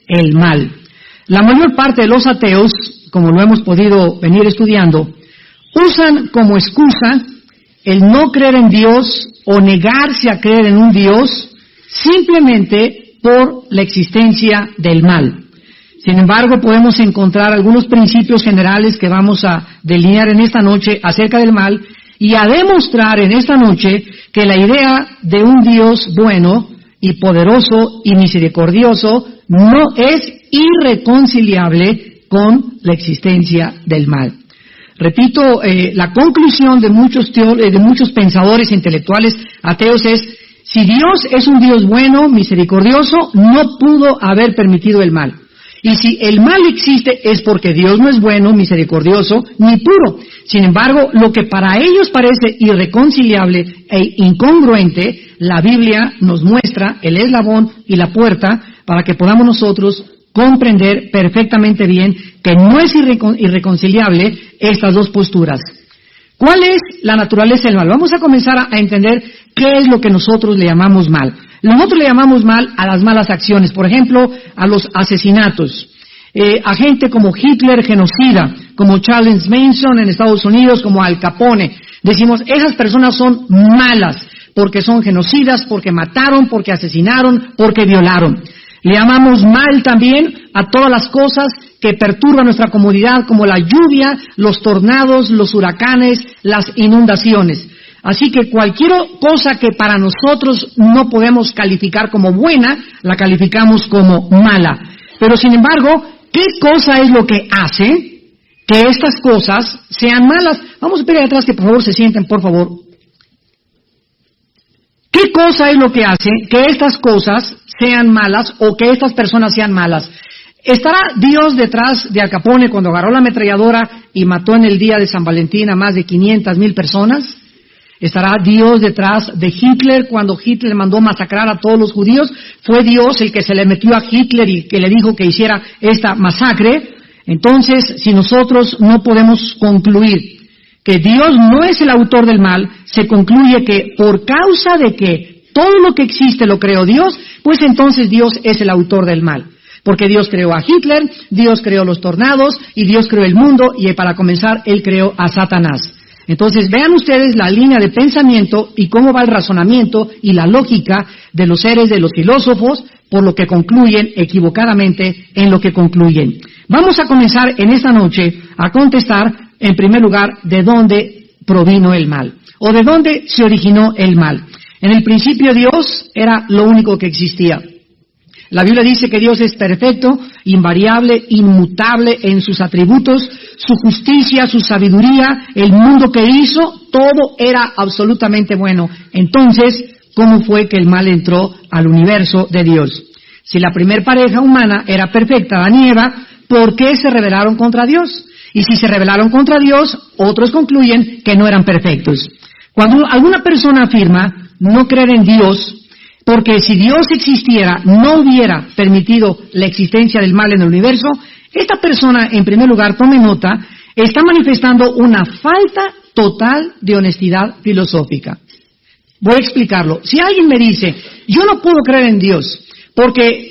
el mal. La mayor parte de los ateos, como lo hemos podido venir estudiando, usan como excusa el no creer en Dios o negarse a creer en un Dios simplemente por la existencia del mal. Sin embargo, podemos encontrar algunos principios generales que vamos a delinear en esta noche acerca del mal y a demostrar en esta noche que la idea de un Dios bueno y poderoso y misericordioso no es irreconciliable con la existencia del mal. Repito, la conclusión de muchos pensadores intelectuales ateos es: si Dios es un Dios bueno, misericordioso, no pudo haber permitido el mal. Y si el mal existe es porque Dios no es bueno, misericordioso, ni puro. Sin embargo, lo que para ellos parece irreconciliable e incongruente, la Biblia nos muestra el eslabón y la puerta para que podamos nosotros comprender perfectamente bien que no es irreconciliable estas dos posturas. ¿Cuál es la naturaleza del mal? Vamos a comenzar a entender qué es lo que nosotros le llamamos mal. Nosotros le llamamos mal a las malas acciones, por ejemplo, a los asesinatos. A gente como Hitler, genocida, como Charles Manson en Estados Unidos, como Al Capone. Decimos, esas personas son malas, porque son genocidas, porque mataron, porque asesinaron, porque violaron. Le llamamos mal también a todas las cosas que perturban nuestra comunidad, como la lluvia, los tornados, los huracanes, las inundaciones. Así que cualquier cosa que para nosotros no podemos calificar como buena, la calificamos como mala. Pero sin embargo, ¿qué cosa es lo que hace que estas cosas sean malas? Vamos a pedir atrás que por favor se sienten, por favor. ¿Qué cosa es lo que hace que estas cosas sean malas o que estas personas sean malas? ¿Estará Dios detrás de Al Capone cuando agarró la ametralladora y mató en el día de San Valentín a más de 500,000 personas? ¿Estará Dios detrás de Hitler cuando Hitler mandó masacrar a todos los judíos? ¿Fue Dios el que se le metió a Hitler y que le dijo que hiciera esta masacre? Entonces, si nosotros no podemos concluir que Dios no es el autor del mal, se concluye que por causa de que todo lo que existe lo creó Dios, pues entonces Dios es el autor del mal. Porque Dios creó a Hitler, Dios creó los tornados y Dios creó el mundo y para comenzar Él creó a Satanás. Entonces vean ustedes la línea de pensamiento y cómo va el razonamiento y la lógica de los seres, de los filósofos, por lo que concluyen equivocadamente en lo que concluyen. Vamos a comenzar en esta noche a contestar, en primer lugar, de dónde provino el mal, o de dónde se originó el mal. En el principio Dios era lo único que existía. La Biblia dice que Dios es perfecto, invariable, inmutable en sus atributos, su justicia, su sabiduría, el mundo que hizo, todo era absolutamente bueno. Entonces, ¿cómo fue que el mal entró al universo de Dios? Si la primer pareja humana era perfecta, Adán y Eva, ¿por qué se rebelaron contra Dios? Y si se rebelaron contra Dios, otros concluyen que no eran perfectos. Cuando alguna persona afirma no creer en Dios, porque si Dios existiera, no hubiera permitido la existencia del mal en el universo, esta persona, en primer lugar, tome nota, está manifestando una falta total de honestidad filosófica. Voy a explicarlo. Si alguien me dice, yo no puedo creer en Dios, porque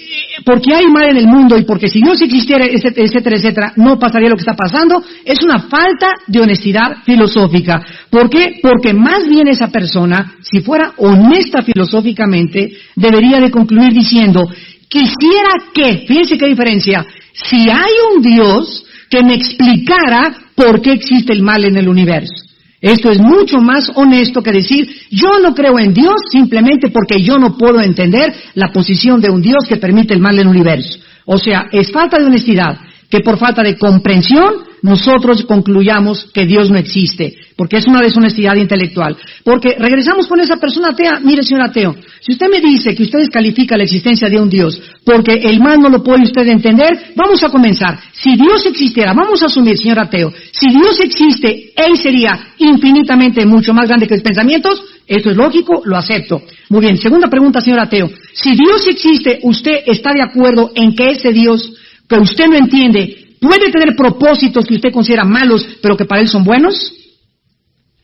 hay mal en el mundo y porque si Dios existiera, etcétera, etcétera, no pasaría lo que está pasando, es una falta de honestidad filosófica. ¿Por qué? Porque más bien esa persona, si fuera honesta filosóficamente, debería de concluir diciendo, quisiera que, fíjense qué diferencia, si hay un Dios que me explicara por qué existe el mal en el universo. Esto es mucho más honesto que decir, yo no creo en Dios simplemente porque yo no puedo entender la posición de un Dios que permite el mal en el universo. O sea, es falta de honestidad que por falta de comprensión nosotros concluyamos que Dios no existe, porque es una deshonestidad intelectual. Porque regresamos con esa persona atea. Mire, señor ateo, si usted me dice que usted descalifica la existencia de un Dios porque el mal no lo puede usted entender, vamos a comenzar. Si Dios existiera, vamos a asumir, señor ateo, si Dios existe, Él sería infinitamente mucho más grande que los pensamientos. Esto es lógico, lo acepto. Muy bien, segunda pregunta, señor ateo. Si Dios existe, ¿usted está de acuerdo en que ese Dios que usted no entiende puede tener propósitos que usted considera malos, pero que para Él son buenos?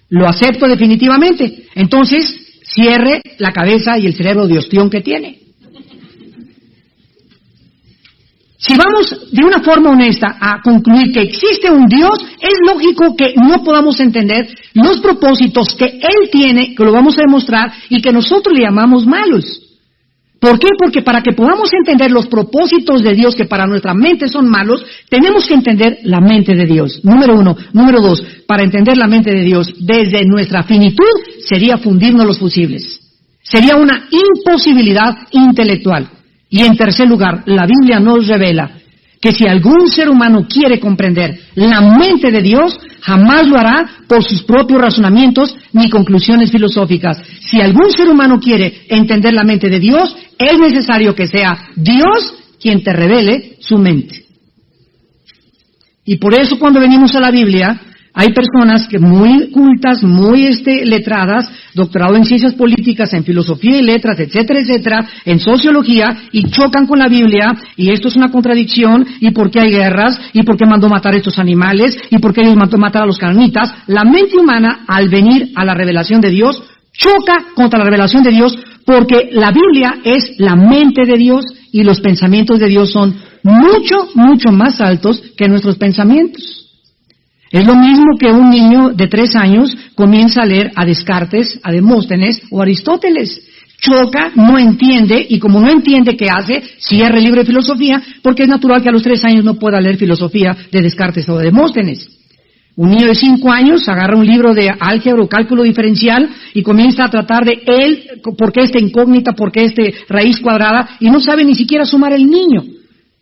Lo acepto definitivamente. Entonces, cierre la cabeza y el cerebro de ostión que tiene. si vamos de una forma honesta a concluir que existe un Dios, es lógico que no podamos entender los propósitos que Él tiene, que lo vamos a demostrar, y que nosotros le llamamos malos. ¿Por qué? Porque para que podamos entender los propósitos de Dios, que para nuestra mente son malos, tenemos que entender la mente de Dios. Número uno. Número dos, para entender la mente de Dios, desde nuestra finitud, sería fundirnos los fusibles. Sería una imposibilidad intelectual. Y en tercer lugar, la Biblia nos revela que si algún ser humano quiere comprender la mente de Dios, jamás lo hará por sus propios razonamientos ni conclusiones filosóficas. Si algún ser humano quiere entender la mente de Dios, es necesario que sea Dios quien te revele su mente. Y por eso cuando venimos a la Biblia, hay personas que muy cultas, muy letradas, doctorado en ciencias políticas, en filosofía y letras, etcétera, etcétera, en sociología, y chocan con la Biblia, y esto es una contradicción, y por qué hay guerras, y por qué mandó matar a estos animales, y por qué Dios mandó matar a los cananitas. La mente humana, al venir a la revelación de Dios, choca contra la revelación de Dios, porque la Biblia es la mente de Dios, y los pensamientos de Dios son mucho, mucho más altos que nuestros pensamientos. Es lo mismo que un niño de 3 años comienza a leer a Descartes, a Demóstenes o a Aristóteles. Choca, no entiende, y como no entiende, ¿qué hace? Cierra el libro de filosofía, porque es natural que a los 3 años no pueda leer filosofía de Descartes o de Demóstenes. Un niño de 5 años agarra un libro de álgebra o cálculo diferencial y comienza a tratar de por qué esta incógnita, por qué raíz cuadrada, y no sabe ni siquiera sumar el niño.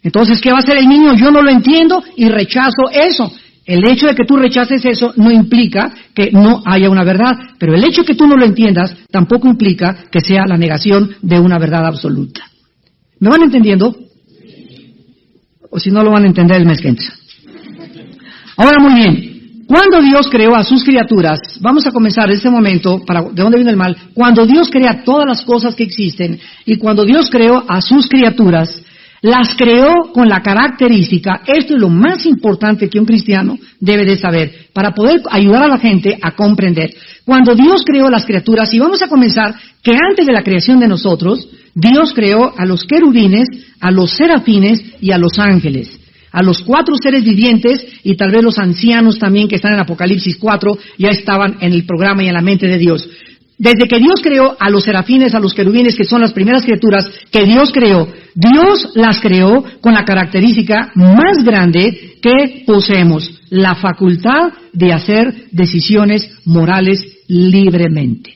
Entonces, ¿qué va a hacer el niño? Yo no lo entiendo y rechazo eso. El hecho de que tú rechaces eso no implica que no haya una verdad, pero el hecho de que tú no lo entiendas tampoco implica que sea la negación de una verdad absoluta. ¿Me van entendiendo? O si no lo van a entender el mes que entra. Ahora, muy bien. Cuando Dios creó a sus criaturas, vamos a comenzar en este momento, ¿de dónde viene el mal? Cuando Dios crea todas las cosas que existen, y cuando Dios creó a sus criaturas, las creó con la característica, esto es lo más importante que un cristiano debe de saber, para poder ayudar a la gente a comprender. Cuando Dios creó las criaturas, y vamos a comenzar que antes de la creación de nosotros, Dios creó a los querubines, a los serafines y a los ángeles. A los 4 seres vivientes, y tal vez los ancianos también que están en Apocalipsis 4, ya estaban en el programa y en la mente de Dios. Desde que Dios creó a los serafines, a los querubines, que son las primeras criaturas que Dios creó, Dios las creó con la característica más grande que poseemos, la facultad de hacer decisiones morales libremente.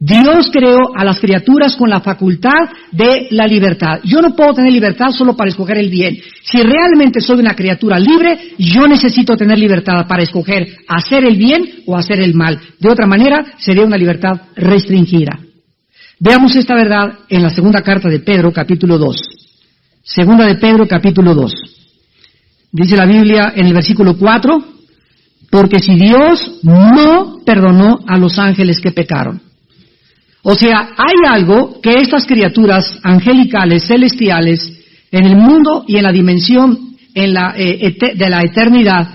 Dios creó a las criaturas con la facultad de la libertad. Yo no puedo tener libertad solo para escoger el bien. Si realmente soy una criatura libre, yo necesito tener libertad para escoger hacer el bien o hacer el mal. De otra manera, sería una libertad restringida. Veamos esta verdad en la segunda carta de Pedro, capítulo 2. Segunda de Pedro, capítulo 2. Dice la Biblia en el versículo 4, porque si Dios no perdonó a los ángeles que pecaron. O sea, hay algo que estas criaturas angelicales, celestiales, en el mundo y en la dimensión de la eternidad,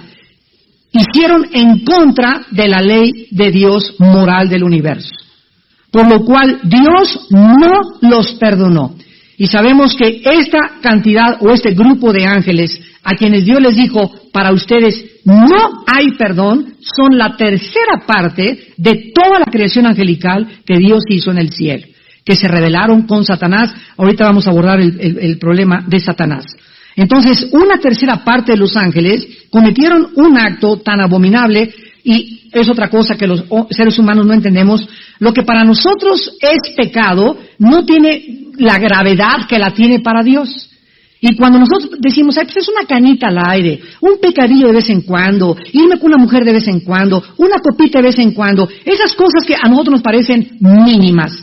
hicieron en contra de la ley de Dios moral del universo. Por lo cual Dios no los perdonó. Y sabemos que esta cantidad o este grupo de ángeles a quienes Dios les dijo, para ustedes no hay perdón, son la tercera parte de toda la creación angelical que Dios hizo en el cielo, que se rebelaron con Satanás. Ahorita vamos a abordar el problema de Satanás. Entonces, una tercera parte de los ángeles cometieron un acto tan abominable, y es otra cosa que los seres humanos no entendemos. Lo que para nosotros es pecado no tiene la gravedad que la tiene para Dios. Y cuando nosotros decimos, pues es una canita al aire, un pecadillo de vez en cuando, irme con una mujer de vez en cuando, una copita de vez en cuando, esas cosas que a nosotros nos parecen mínimas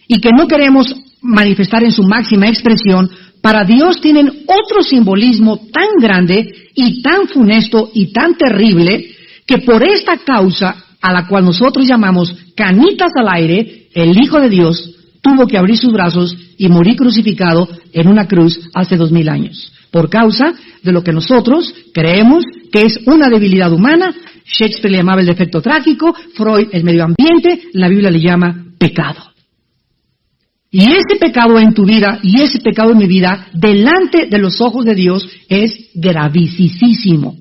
y que no queremos manifestar en su máxima expresión, para Dios tienen otro simbolismo tan grande y tan funesto y tan terrible, que por esta causa a la cual nosotros llamamos canitas al aire, el Hijo de Dios tuvo que abrir sus brazos y morir crucificado en una cruz hace 2000 años, por causa de lo que nosotros creemos que es una debilidad humana. Shakespeare le llamaba el defecto trágico, Freud el medio ambiente, la Biblia le llama pecado. Y ese pecado en tu vida y ese pecado en mi vida, delante de los ojos de Dios, es gravísimo.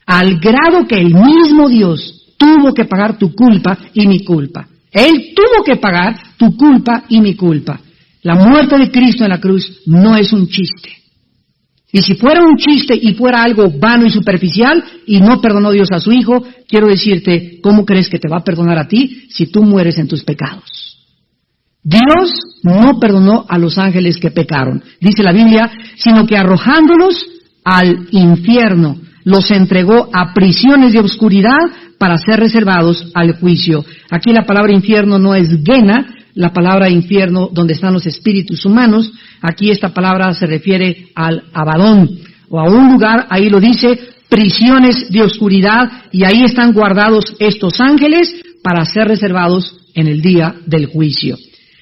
Al grado que el mismo Dios tuvo que pagar tu culpa y mi culpa. Él tuvo que pagar tu culpa y mi culpa. La muerte de Cristo en la cruz no es un chiste. Y si fuera un chiste y fuera algo vano y superficial y no perdonó Dios a su Hijo, quiero decirte, ¿cómo crees que te va a perdonar a ti si tú mueres en tus pecados? Dios no perdonó a los ángeles que pecaron, dice la Biblia, sino que arrojándolos al infierno, los entregó a prisiones de oscuridad para ser reservados al juicio. Aquí la palabra infierno no es Gehenna, la palabra infierno donde están los espíritus humanos. Aquí esta palabra se refiere al Abadón, o a un lugar, ahí lo dice, prisiones de oscuridad, y ahí están guardados estos ángeles para ser reservados en el día del juicio.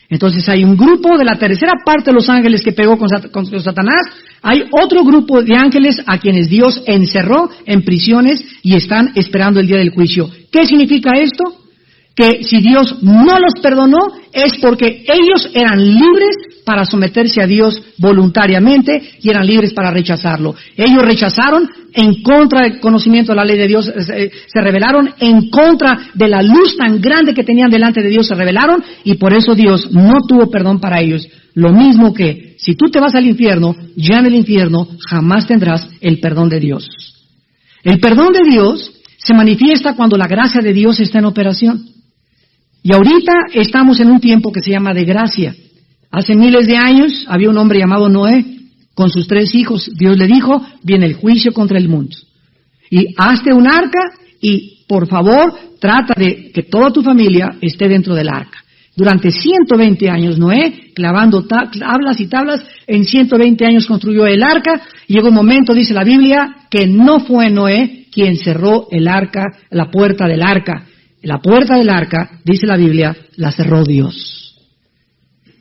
Entonces hay un grupo de la tercera parte de los ángeles que pegó con Satanás, hay otro grupo de ángeles a quienes Dios encerró en prisiones y están esperando el día del juicio. ¿Qué significa esto? Que si Dios no los perdonó es porque ellos eran libres para someterse a Dios voluntariamente y eran libres para rechazarlo. Ellos rechazaron en contra del conocimiento de la ley de Dios, se rebelaron en contra de la luz tan grande que tenían delante de Dios, se rebelaron y por eso Dios no tuvo perdón para ellos. Lo mismo que si tú te vas al infierno, ya en el infierno jamás tendrás el perdón de Dios. El perdón de Dios se manifiesta cuando la gracia de Dios está en operación. Y ahorita estamos en un tiempo que se llama de gracia. Hace miles de años había un hombre llamado Noé con sus 3 hijos. Dios le dijo, viene el juicio contra el mundo. Y hazte un arca y por favor trata de que toda tu familia esté dentro del arca. Durante 120 años Noé, clavando tablas y tablas, en 120 años construyó el arca. Y llegó un momento, dice la Biblia, que no fue Noé quien cerró el arca, la puerta del arca. La puerta del arca, dice la Biblia, la cerró Dios.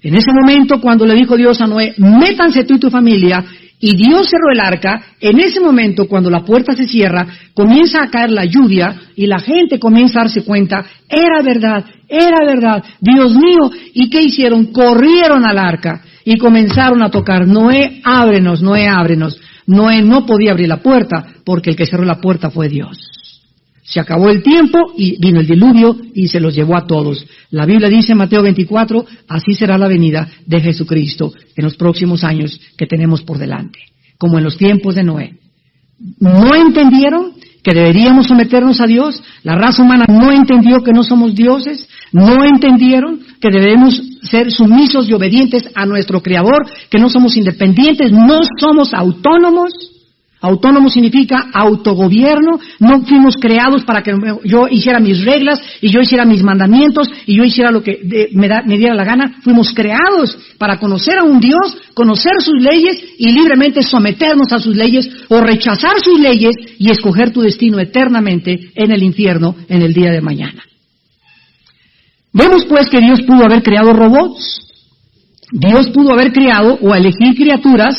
En ese momento, cuando le dijo Dios a Noé, métanse tú y tu familia, y Dios cerró el arca, en ese momento, cuando la puerta se cierra, comienza a caer la lluvia, y la gente comienza a darse cuenta, era verdad, Dios mío, ¿y qué hicieron? Corrieron al arca, y comenzaron a tocar, Noé, ábrenos, Noé, ábrenos. Noé no podía abrir la puerta, porque el que cerró la puerta fue Dios. Se acabó el tiempo y vino el diluvio y se los llevó a todos. La Biblia dice en Mateo 24, así será la venida de Jesucristo en los próximos años que tenemos por delante, como en los tiempos de Noé. ¿No entendieron que deberíamos someternos a Dios? La raza humana no entendió que no somos dioses, no entendieron que debemos ser sumisos y obedientes a nuestro Creador, que no somos independientes, no somos autónomos. Autónomo significa autogobierno, no fuimos creados para que yo hiciera mis reglas y yo hiciera mis mandamientos y yo hiciera lo que me diera la gana. Fuimos creados para conocer a un Dios, conocer sus leyes y libremente someternos a sus leyes o rechazar sus leyes y escoger tu destino eternamente en el infierno en el día de mañana. Vemos pues que Dios pudo haber creado robots, Dios pudo haber creado o elegir criaturas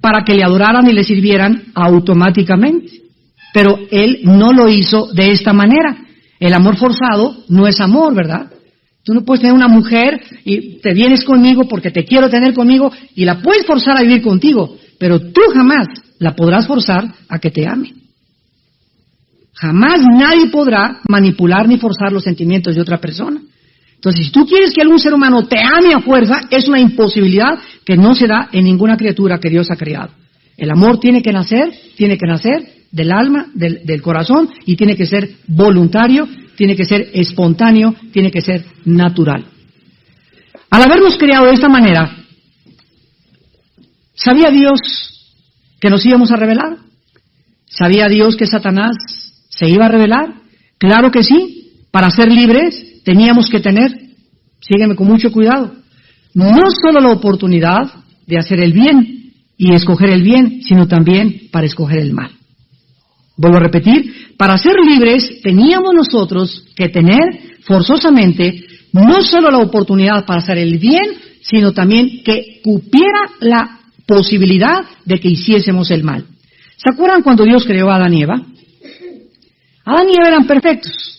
para que le adoraran y le sirvieran automáticamente. Pero Él no lo hizo de esta manera. El amor forzado no es amor, ¿verdad? Tú no puedes tener una mujer y te vienes conmigo porque te quiero tener conmigo y la puedes forzar a vivir contigo, pero tú jamás la podrás forzar a que te ame. Jamás nadie podrá manipular ni forzar los sentimientos de otra persona. Entonces, si tú quieres que algún ser humano te ame a fuerza, es una imposibilidad que no se da en ninguna criatura que Dios ha creado. El amor tiene que nacer del alma, del corazón, y tiene que ser voluntario, tiene que ser espontáneo, tiene que ser natural. Al habernos creado de esta manera, ¿sabía Dios que nos íbamos a rebelar? ¿Sabía Dios que Satanás se iba a rebelar? Claro que sí. Para ser libres teníamos que tener, sígueme con mucho cuidado, no solo la oportunidad de hacer el bien y escoger el bien, sino también para escoger el mal. Vuelvo a repetir, para ser libres teníamos nosotros que tener forzosamente no solo la oportunidad para hacer el bien, sino también que cupiera la posibilidad de que hiciésemos el mal. ¿Se acuerdan cuando Dios creó a Adán y Eva? Adán y Eva eran perfectos.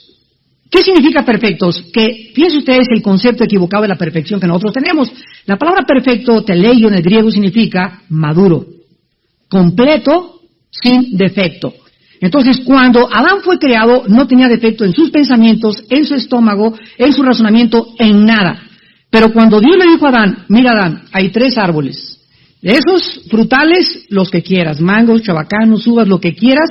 ¿Qué significa perfectos? Que, fíjense ustedes el concepto equivocado de la perfección que nosotros tenemos. La palabra perfecto, teleio, en el griego significa maduro, completo, sin defecto. Entonces, cuando Adán fue creado, no tenía defecto en sus pensamientos, en su estómago, en su razonamiento, en nada. Pero cuando Dios le dijo a Adán, mira Adán, hay 3 árboles. De esos frutales, los que quieras, mangos, chabacanos, uvas, lo que quieras.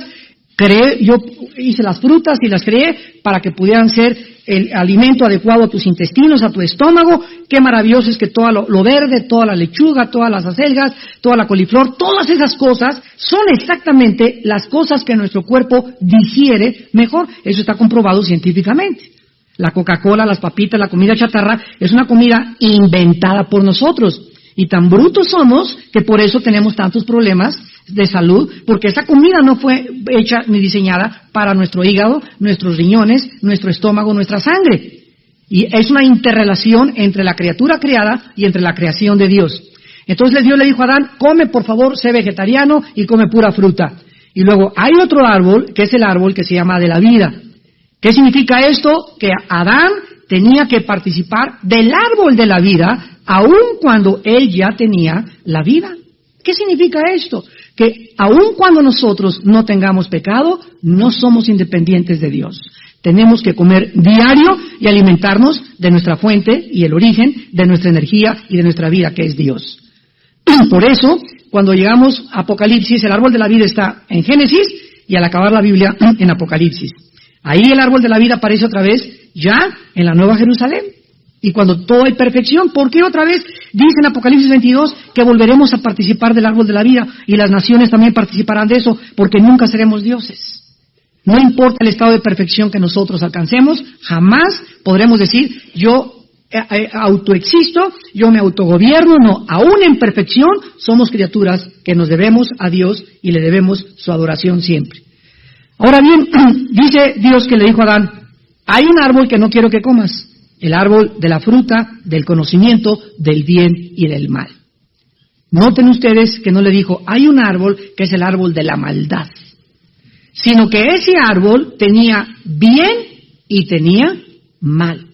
Yo hice las frutas y las creé para que pudieran ser el alimento adecuado a tus intestinos, a tu estómago. Qué maravilloso es que todo lo verde, toda la lechuga, todas las acelgas, toda la coliflor, todas esas cosas son exactamente las cosas que nuestro cuerpo digiere mejor. Eso está comprobado científicamente. La Coca-Cola, las papitas, la comida chatarra es una comida inventada por nosotros. Y tan brutos somos que por eso tenemos tantos problemas de salud, porque esa comida no fue hecha ni diseñada para nuestro hígado, nuestros riñones, nuestro estómago, nuestra sangre. Y es una interrelación entre la criatura creada y entre la creación de Dios. Entonces Dios le dijo a Adán, come por favor, sé vegetariano y come pura fruta. Y luego hay otro árbol, que es el árbol que se llama de la vida. ¿Qué significa esto? Que Adán tenía que participar del árbol de la vida, aun cuando él ya tenía la vida. ¿Qué significa esto? Que aun cuando nosotros no tengamos pecado, no somos independientes de Dios. Tenemos que comer diario y alimentarnos de nuestra fuente y el origen de nuestra energía y de nuestra vida, que es Dios. Por eso, cuando llegamos a Apocalipsis, el árbol de la vida está en Génesis y al acabar la Biblia en Apocalipsis. Ahí el árbol de la vida aparece otra vez ya en la Nueva Jerusalén. Y cuando todo hay perfección, ¿por qué otra vez dice en Apocalipsis 22 que volveremos a participar del árbol de la vida? Y las naciones también participarán de eso, porque nunca seremos dioses. No importa el estado de perfección que nosotros alcancemos, jamás podremos decir, yo autoexisto, yo me autogobierno. No, aún en perfección somos criaturas que nos debemos a Dios y le debemos su adoración siempre. Ahora bien, dice Dios que le dijo a Adán, hay un árbol que no quiero que comas. El árbol de la fruta, del conocimiento, del bien y del mal. Noten ustedes que no le dijo, hay un árbol que es el árbol de la maldad, sino que ese árbol tenía bien y tenía mal.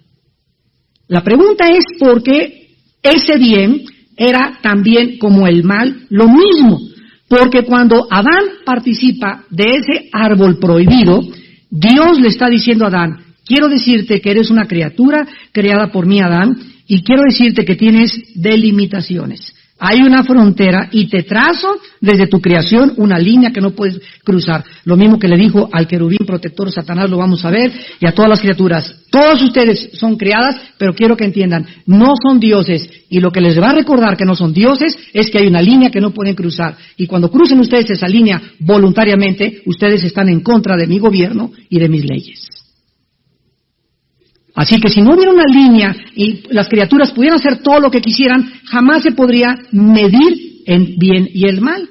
La pregunta es por qué ese bien era también como el mal lo mismo. Porque cuando Adán participa de ese árbol prohibido, Dios le está diciendo a Adán, quiero decirte que eres una criatura creada por mí, Adán, y quiero decirte que tienes delimitaciones. Hay una frontera y te trazo desde tu creación una línea que no puedes cruzar. Lo mismo que le dijo al querubín protector Satanás, lo vamos a ver, y a todas las criaturas. Todas ustedes son creadas, pero quiero que entiendan, no son dioses. Y lo que les va a recordar que no son dioses es que hay una línea que no pueden cruzar. Y cuando crucen ustedes esa línea voluntariamente, ustedes están en contra de mi gobierno y de mis leyes. Así que si no hubiera una línea y las criaturas pudieran hacer todo lo que quisieran, jamás se podría medir el bien y el mal.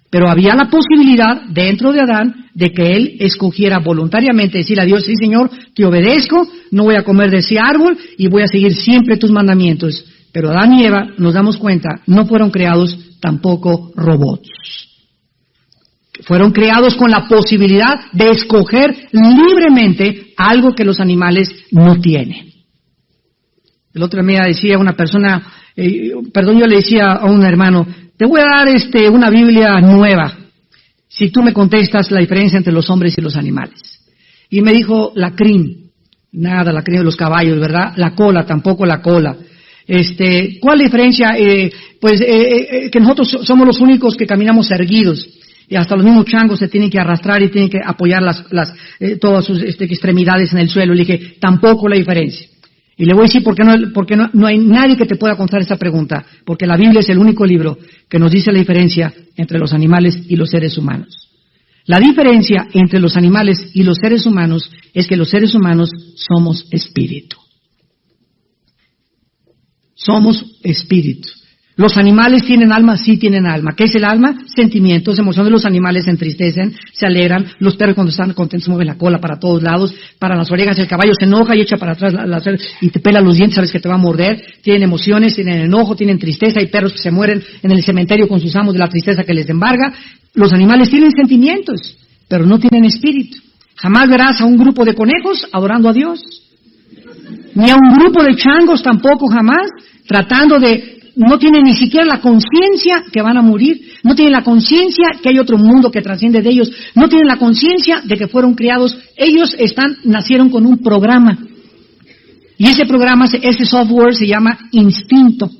Pero había la posibilidad dentro de Adán de que él escogiera voluntariamente decir a Dios, sí Señor, te obedezco, no voy a comer de ese árbol y voy a seguir siempre tus mandamientos. Pero Adán y Eva, nos damos cuenta, no fueron creados tampoco robots. Fueron creados con la posibilidad de escoger libremente algo que los animales no tienen. El otro día decía una persona, yo le decía a un hermano, te voy a dar una Biblia nueva, si tú me contestas la diferencia entre los hombres y los animales. Y me dijo, la crin, nada, la crin de los caballos, ¿verdad? La cola, tampoco la cola. ¿Cuál diferencia? Que nosotros somos los únicos que caminamos erguidos. Y hasta los mismos changos se tienen que arrastrar y tienen que apoyar todas sus extremidades en el suelo. Le dije, tampoco la diferencia. Y le voy a decir porque no hay nadie que te pueda contestar esta pregunta. Porque la Biblia es el único libro que nos dice la diferencia entre los animales y los seres humanos. La diferencia entre los animales y los seres humanos es que los seres humanos somos espíritu. Somos espíritu. Los animales tienen alma, sí tienen alma. ¿Qué es el alma? Sentimientos, emociones. Los animales se entristecen, se alegran. Los perros cuando están contentos mueven la cola para todos lados, para las orejas. El caballo se enoja y echa para atrás y te pela los dientes, sabes que te va a morder. Tienen emociones, tienen enojo, tienen tristeza. Hay perros que se mueren en el cementerio con sus amos de la tristeza que les embarga. Los animales tienen sentimientos, pero no tienen espíritu. Jamás verás a un grupo de conejos adorando a Dios, ni a un grupo de changos tampoco jamás, no tienen ni siquiera la conciencia que van a morir, no tienen la conciencia que hay otro mundo que trasciende de ellos, no tienen la conciencia de que fueron criados, ellos nacieron con un programa, y ese programa, ese software se llama instinto.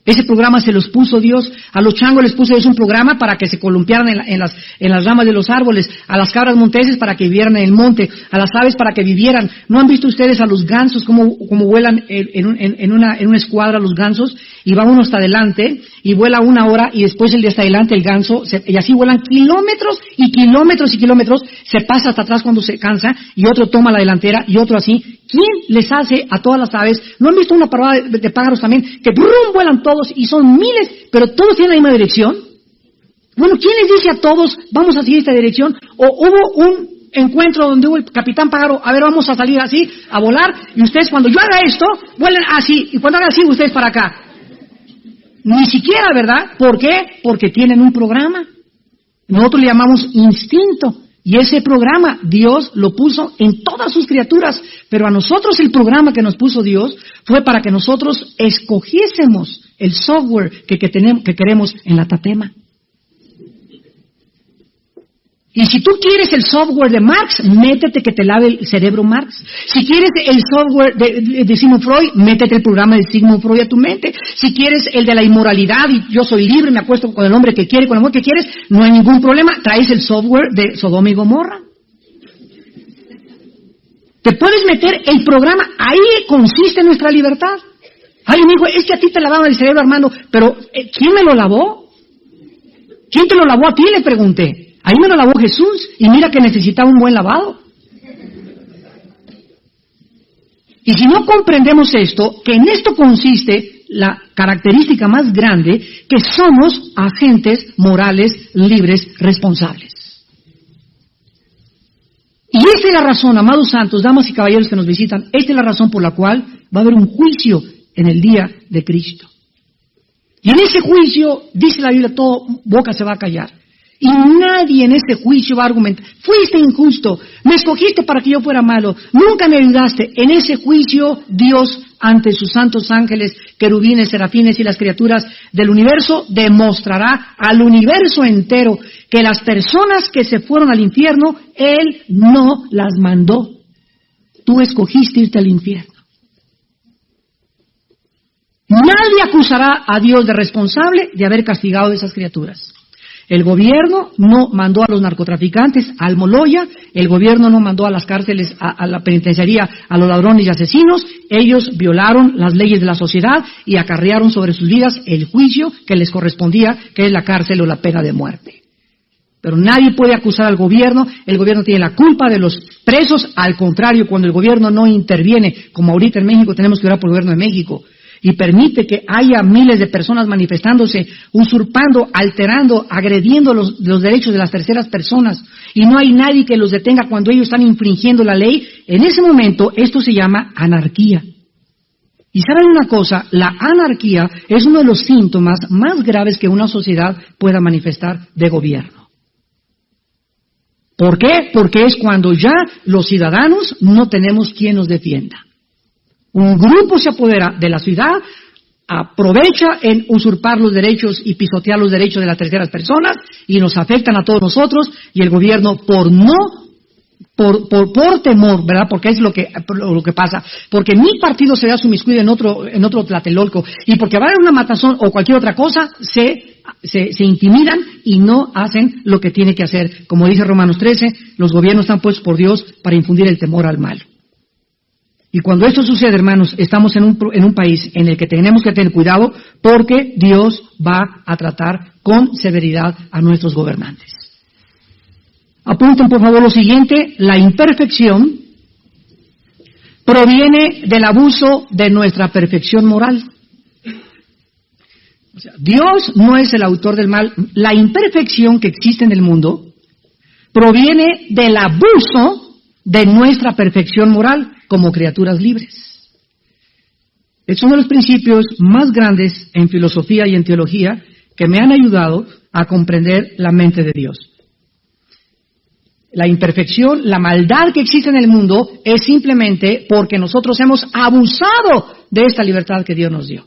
Ese programa se los puso Dios, a los changos les puso Dios un programa para que se columpiaran en las ramas de los árboles, a las cabras monteses para que vivieran en el monte, a las aves para que vivieran. ¿No han visto ustedes a los gansos cómo vuelan en una escuadra los gansos? Y va uno hasta adelante y vuela 1 hora y después el de hasta adelante el ganso, y así vuelan kilómetros y kilómetros y kilómetros, se pasa hasta atrás cuando se cansa y otro toma la delantera y otro así. ¿Quién les hace a todas las aves? ¿No han visto una parada de pájaros también que brum, vuelan todos y son miles, pero todos tienen la misma dirección? Bueno, ¿quién les dice a todos, vamos a seguir esta dirección? O hubo un encuentro donde hubo el capitán pájaro, a ver, vamos a salir así, a volar, y ustedes cuando yo haga esto, vuelen así, y cuando haga así, ustedes para acá. Ni siquiera, ¿verdad? ¿Por qué? Porque tienen un programa. Nosotros le llamamos instinto. Y ese programa Dios lo puso en todas sus criaturas, pero a nosotros el programa que nos puso Dios fue para que nosotros escogiésemos el software que queremos en la tatema. Y si tú quieres el software de Marx, métete que te lave el cerebro Marx. Si quieres el software de Sigmund Freud, métete el programa de Sigmund Freud a tu mente. Si quieres el de la inmoralidad y yo soy libre, me acuesto con el hombre que quiere, con el amor que quieres, no hay ningún problema, traes el software de Sodoma y Gomorra. Te puedes meter el programa, ahí consiste nuestra libertad. Ay, amigo, es que a ti te lavaban el cerebro, Armando, pero ¿quién me lo lavó? ¿Quién te lo lavó a ti? Le pregunté. Ahí me lo lavó Jesús, y mira que necesitaba un buen lavado. Y si no comprendemos esto, que en esto consiste la característica más grande, que somos agentes morales, libres, responsables. Y esta es la razón, amados santos, damas y caballeros que nos visitan, esta es la razón por la cual va a haber un juicio en el día de Cristo. Y en ese juicio, dice la Biblia, todo boca se va a callar. Y nadie en ese juicio va a argumentar, fuiste injusto, me escogiste para que yo fuera malo, nunca me ayudaste. En ese juicio, Dios, ante sus santos ángeles, querubines, serafines y las criaturas del universo, demostrará al universo entero que las personas que se fueron al infierno, Él no las mandó. Tú escogiste irte al infierno. Nadie acusará a Dios de responsable de haber castigado a esas criaturas. El gobierno no mandó a los narcotraficantes al Moloya, el gobierno no mandó a las cárceles, a la penitenciaría, a los ladrones y asesinos. Ellos violaron las leyes de la sociedad y acarrearon sobre sus vidas el juicio que les correspondía, que es la cárcel o la pena de muerte. Pero nadie puede acusar al gobierno, el gobierno tiene la culpa de los presos. Al contrario, cuando el gobierno no interviene, como ahorita en México tenemos que orar por el gobierno de México, y permite que haya miles de personas manifestándose, usurpando, alterando, agrediendo los derechos de las terceras personas, y no hay nadie que los detenga cuando ellos están infringiendo la ley, en ese momento esto se llama anarquía. Y saben una cosa, la anarquía es uno de los síntomas más graves que una sociedad pueda manifestar de gobierno. ¿Por qué? Porque es cuando ya los ciudadanos no tenemos quien nos defienda. Un grupo se apodera de la ciudad, aprovecha en usurpar los derechos y pisotear los derechos de las terceras personas y nos afectan a todos nosotros, y el gobierno por temor, ¿verdad? Porque es lo que pasa, porque mi partido se vea sumiscuido en otro Tlatelolco, y porque va a haber una matazón o cualquier otra cosa, se intimidan y no hacen lo que tiene que hacer. Como dice Romanos 13, los gobiernos están puestos por Dios para infundir el temor al mal. Y cuando esto sucede, hermanos, estamos en un país en el que tenemos que tener cuidado, porque Dios va a tratar con severidad a nuestros gobernantes. Apunten por favor lo siguiente: la imperfección proviene del abuso de nuestra perfección moral. O sea, Dios no es el autor del mal. La imperfección que existe en el mundo proviene del abuso de nuestra perfección moral como criaturas libres. Es uno de los principios más grandes en filosofía y en teología que me han ayudado a comprender la mente de Dios. la imperfección, la maldad que existe en el mundo es simplemente porque nosotros hemos abusado de esta libertad que Dios nos dio.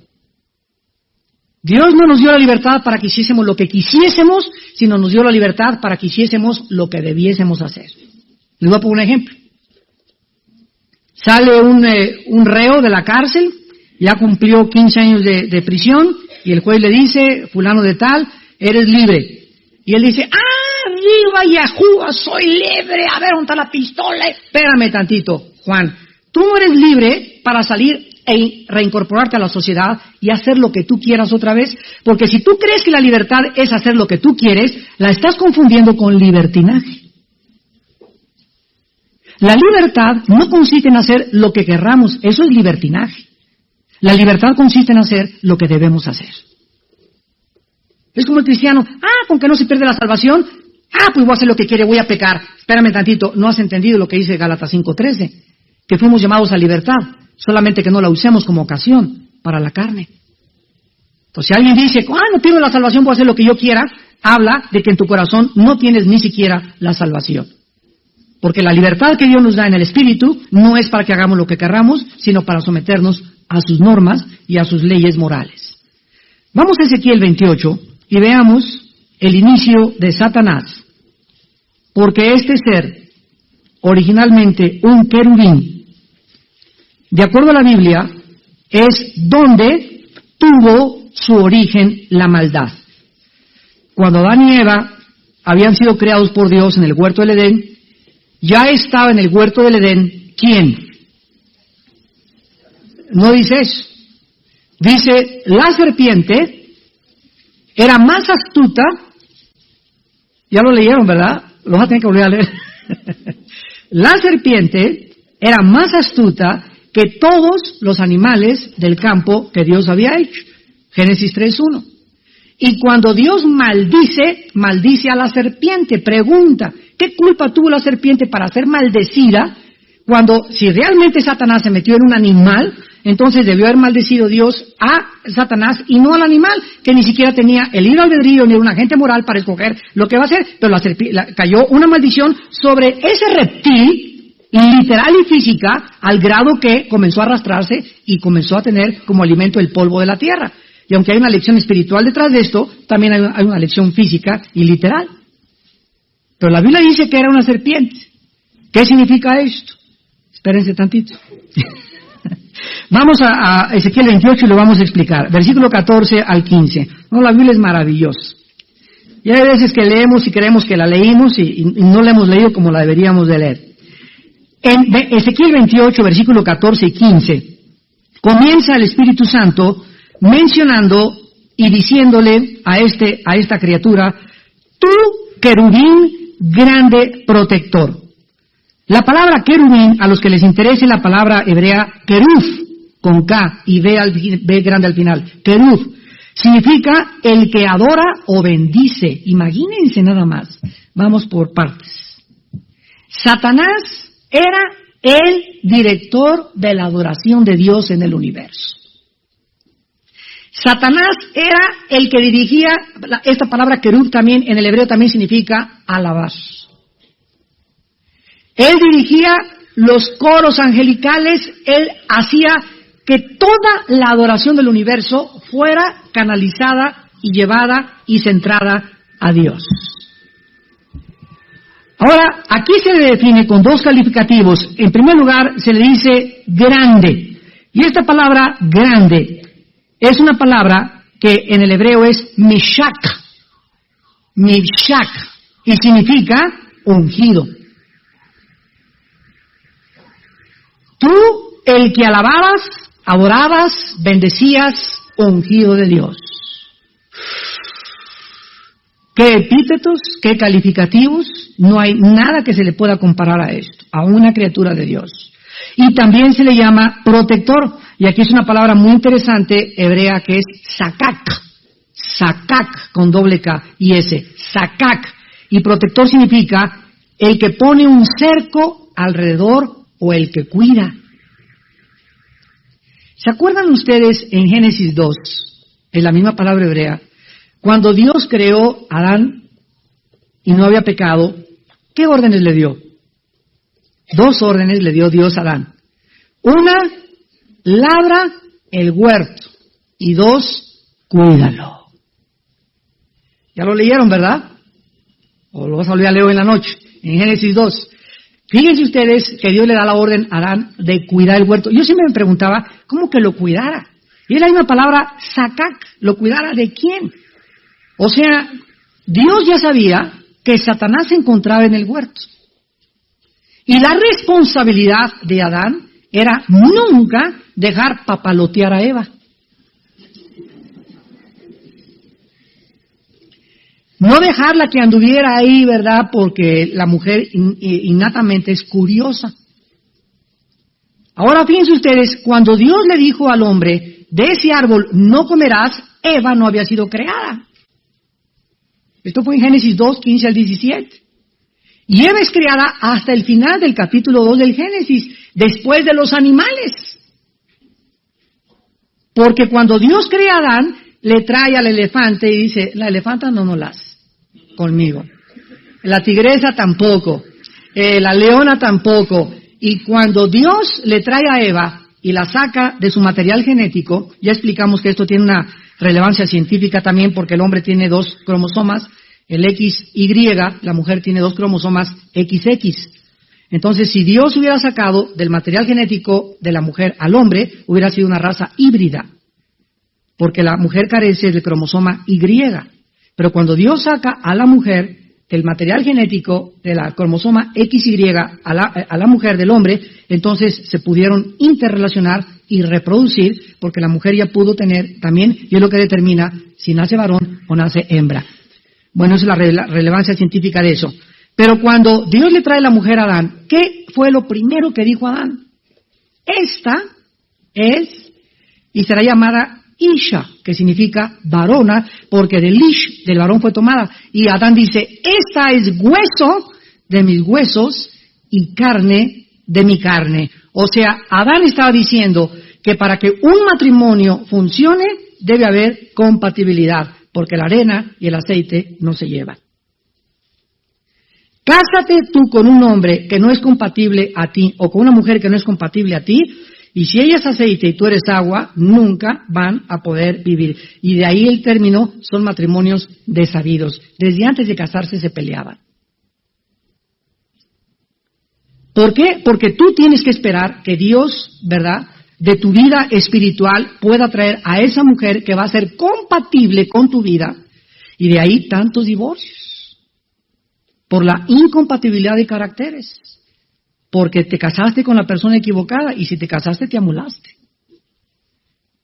Dios no nos dio la libertad para que hiciésemos lo que quisiésemos, sino nos dio la libertad para que hiciésemos lo que debiésemos hacer. Les voy a poner un ejemplo. Sale un reo de la cárcel, ya cumplió 15 años de prisión, y el juez le dice, fulano de tal, eres libre. Y él dice, arriba Yahuwah, soy libre, a ver, ¿dónde está la pistola? Espérame tantito, Juan, tú no eres libre para salir e reincorporarte a la sociedad y hacer lo que tú quieras otra vez, porque si tú crees que la libertad es hacer lo que tú quieres, la estás confundiendo con libertinaje. La libertad no consiste en hacer lo que querramos, eso es libertinaje. La libertad consiste en hacer lo que debemos hacer. Es como el cristiano, con que no se pierde la salvación, pues voy a hacer lo que quiere, voy a pecar. Espérame tantito, no has entendido lo que dice Gálatas 5:13, que fuimos llamados a libertad, solamente que no la usemos como ocasión para la carne. Entonces, si alguien dice, no pierdo la salvación, voy a hacer lo que yo quiera, habla de que en tu corazón no tienes ni siquiera la salvación. Porque la libertad que Dios nos da en el Espíritu no es para que hagamos lo que querramos, sino para someternos a sus normas y a sus leyes morales. Vamos a Ezequiel 28 y veamos el inicio de Satanás. Porque este ser, originalmente un querubín, de acuerdo a la Biblia, es donde tuvo su origen la maldad. Cuando Adán y Eva habían sido creados por Dios en el huerto del Edén, ya estaba en el huerto del Edén, ¿quién? No dice eso. Dice, la serpiente era más astuta, ya lo leyeron, ¿verdad? Lo vas a tener que volver a leer. La serpiente era más astuta que todos los animales del campo que Dios había hecho. Génesis 3:1. Y cuando Dios maldice a la serpiente, pregunta, ¿qué culpa tuvo la serpiente para ser maldecida? Cuando, si realmente Satanás se metió en un animal, entonces debió haber maldecido Dios a Satanás y no al animal, que ni siquiera tenía el libre albedrío ni un agente moral para escoger lo que va a hacer, pero cayó una maldición sobre ese reptil, literal y física, al grado que comenzó a arrastrarse y comenzó a tener como alimento el polvo de la tierra. Y aunque hay una lección espiritual detrás de esto, también hay una lección física y literal. Pero la Biblia dice que era una serpiente. ¿Qué significa esto? Espérense tantito. Vamos a Ezequiel 28 y lo vamos a explicar. Versículo 14 al 15. No, la Biblia es maravillosa. Y hay veces que leemos y creemos que la leímos y no la hemos leído como la deberíamos de leer. En Ezequiel 28, versículo 14 y 15, comienza el Espíritu Santo mencionando y diciéndole a esta criatura, tú, querubín grande protector. La palabra querubín, a los que les interese la palabra hebrea queruf, con K y B grande al final, queruf, significa el que adora o bendice. Imagínense nada más. Vamos por partes. Satanás era el director de la adoración de Dios en el universo. Satanás era el que dirigía, esta palabra querub también en el hebreo también significa alabar. Él dirigía los coros angelicales, él hacía que toda la adoración del universo fuera canalizada y llevada y centrada a Dios. Ahora, aquí se le define con dos calificativos. En primer lugar, se le dice grande. Y esta palabra grande es una palabra que en el hebreo es mishak. Mishak. Y significa ungido. Tú, el que alababas, adorabas, bendecías, ungido de Dios. ¿Qué epítetos, qué calificativos? No hay nada que se le pueda comparar a esto, a una criatura de Dios. Y también se le llama protector. Y aquí es una palabra muy interesante hebrea que es sakak. Sakak con doble K y S. Sakak. Y protector significa el que pone un cerco alrededor o el que cuida. ¿Se acuerdan ustedes en Génesis 2, en la misma palabra hebrea, cuando Dios creó a Adán y no había pecado, ¿Qué órdenes le dio? 2 órdenes le dio Dios a Adán. 1, labra el huerto. Y 2, cuídalo. Ya lo leyeron, ¿verdad? O lo vas a volver a leer en la noche, en Génesis 2. Fíjense ustedes que Dios le da la orden a Adán de cuidar el huerto. Yo siempre me preguntaba, ¿cómo que lo cuidara? Y es la misma palabra, sakak, ¿lo cuidara de quién? O sea, Dios ya sabía que Satanás se encontraba en el huerto. Y la responsabilidad de Adán era nunca dejar papalotear a Eva. No dejarla que anduviera ahí, ¿verdad? Porque la mujer innatamente es curiosa. Ahora fíjense ustedes, cuando Dios le dijo al hombre, de ese árbol no comerás, Eva no había sido creada. Esto fue en Génesis 2, 15 al 17. Y Eva es creada hasta el final del capítulo 2 del Génesis, después de los animales. Porque cuando Dios crea a Adán, le trae al elefante y dice, la elefanta no nos la hace conmigo. La tigresa tampoco. La leona tampoco. Y cuando Dios le trae a Eva y la saca de su material genético, ya explicamos que esto tiene una relevancia científica también porque el hombre tiene 2 cromosomas, el XY, la mujer tiene 2 cromosomas XX. Entonces, si Dios hubiera sacado del material genético de la mujer al hombre, hubiera sido una raza híbrida, porque la mujer carece del cromosoma Y. Pero cuando Dios saca a la mujer del material genético de la cromosoma XY a la mujer del hombre, entonces se pudieron interrelacionar y reproducir, porque la mujer ya pudo tener también, y es lo que determina si nace varón o nace hembra. Bueno, esa es la relevancia científica de eso. Pero cuando Dios le trae la mujer a Adán, ¿qué fue lo primero que dijo Adán? Esta es, y será llamada Isha, que significa varona, porque del Ish, del varón fue tomada. Y Adán dice, esta es hueso de mis huesos y carne de mi carne. O sea, Adán estaba diciendo que para que un matrimonio funcione, debe haber compatibilidad, porque la arena y el aceite no se llevan. Cásate tú con un hombre que no es compatible a ti, o con una mujer que no es compatible a ti, y si ella es aceite y tú eres agua, nunca van a poder vivir. Y de ahí el término son matrimonios desabidos. Desde antes de casarse se peleaban. ¿Por qué? Porque tú tienes que esperar que Dios, ¿verdad?, de tu vida espiritual pueda traer a esa mujer que va a ser compatible con tu vida. Y de ahí tantos divorcios. Por la incompatibilidad de caracteres. Porque te casaste con la persona equivocada y si te casaste te amolaste.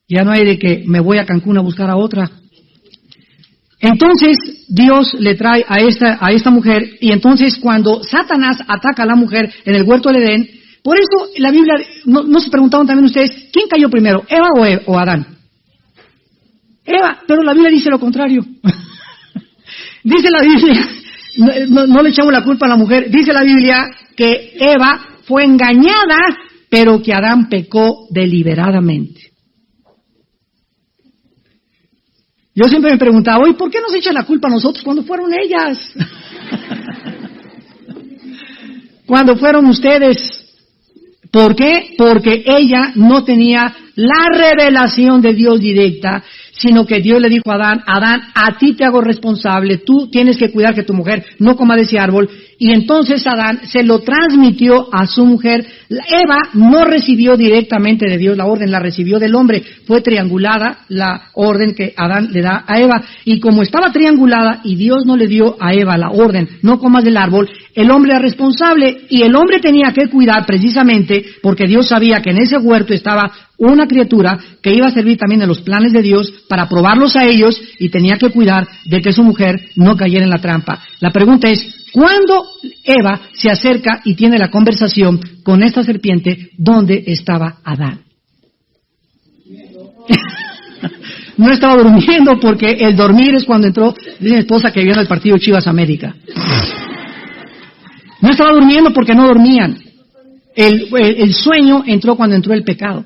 Ya no hay de que me voy a Cancún a buscar a otra. Entonces Dios le trae a esta mujer y entonces cuando Satanás ataca a la mujer en el huerto del Edén, por eso la Biblia, no se preguntaban también ustedes, ¿quién cayó primero, Eva o Adán? Eva, pero la Biblia dice lo contrario. Dice la Biblia, no le echamos la culpa a la mujer, dice la Biblia que Eva fue engañada, pero que Adán pecó deliberadamente. Yo siempre me preguntaba, ¿y por qué nos echan la culpa a nosotros cuando fueron ellas? Cuando fueron ustedes. ¿Por qué? Porque ella no tenía la revelación de Dios directa, sino que Dios le dijo a Adán, Adán, a ti te hago responsable, tú tienes que cuidar que tu mujer no coma de ese árbol. Y entonces Adán se lo transmitió a su mujer. Eva no recibió directamente de Dios la orden, la recibió del hombre. Fue triangulada la orden que Adán le da a Eva. Y como estaba triangulada y Dios no le dio a Eva la orden, no comas del árbol, el hombre era responsable y el hombre tenía que cuidar precisamente porque Dios sabía que en ese huerto estaba una criatura que iba a servir también en los planes de Dios para probarlos a ellos y tenía que cuidar de que su mujer no cayera en la trampa. La pregunta es, ¿cuándo Eva se acerca y tiene la conversación con esta serpiente? ¿Dónde estaba Adán? No estaba durmiendo porque el dormir es cuando entró, dice mi esposa que vio en el partido Chivas América. No estaba durmiendo porque no dormían. El sueño entró cuando entró el pecado.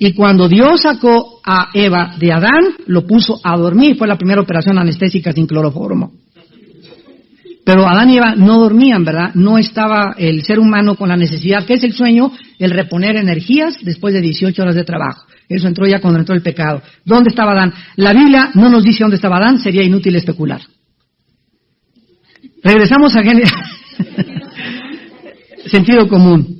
Y cuando Dios sacó a Eva de Adán, lo puso a dormir. Fue la primera operación anestésica sin cloroformo. Pero Adán y Eva no dormían, ¿verdad? No estaba el ser humano con la necesidad. ¿Qué es el sueño? El reponer energías después de 18 horas de trabajo. Eso entró ya cuando entró el pecado. ¿Dónde estaba Adán? La Biblia no nos dice dónde estaba Adán, sería inútil especular. Regresamos a Génesis. Sentido común.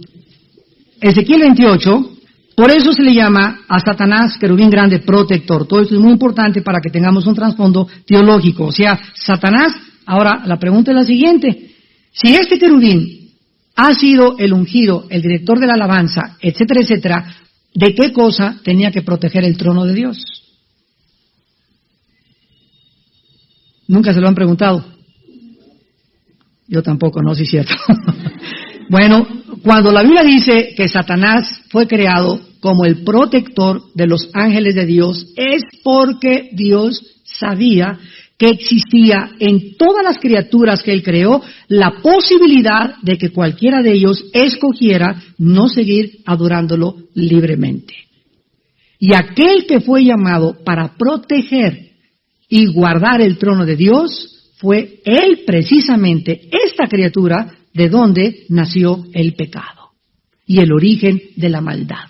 Ezequiel 28, por eso se le llama a Satanás querubín grande protector. Todo esto es muy importante para que tengamos un trasfondo teológico. O sea, Satanás, ahora la pregunta es la siguiente. Si este querubín ha sido el ungido, el director de la alabanza, etcétera, etcétera, ¿de qué cosa tenía que proteger el trono de Dios? ¿Nunca se lo han preguntado? Yo tampoco, no, sí es cierto. Bueno, cuando la Biblia dice que Satanás fue creado como el protector de los ángeles de Dios, es porque Dios sabía que existía en todas las criaturas que Él creó la posibilidad de que cualquiera de ellos escogiera no seguir adorándolo libremente. Y aquel que fue llamado para proteger y guardar el trono de Dios fue Él precisamente, esta criatura, de donde nació el pecado y el origen de la maldad.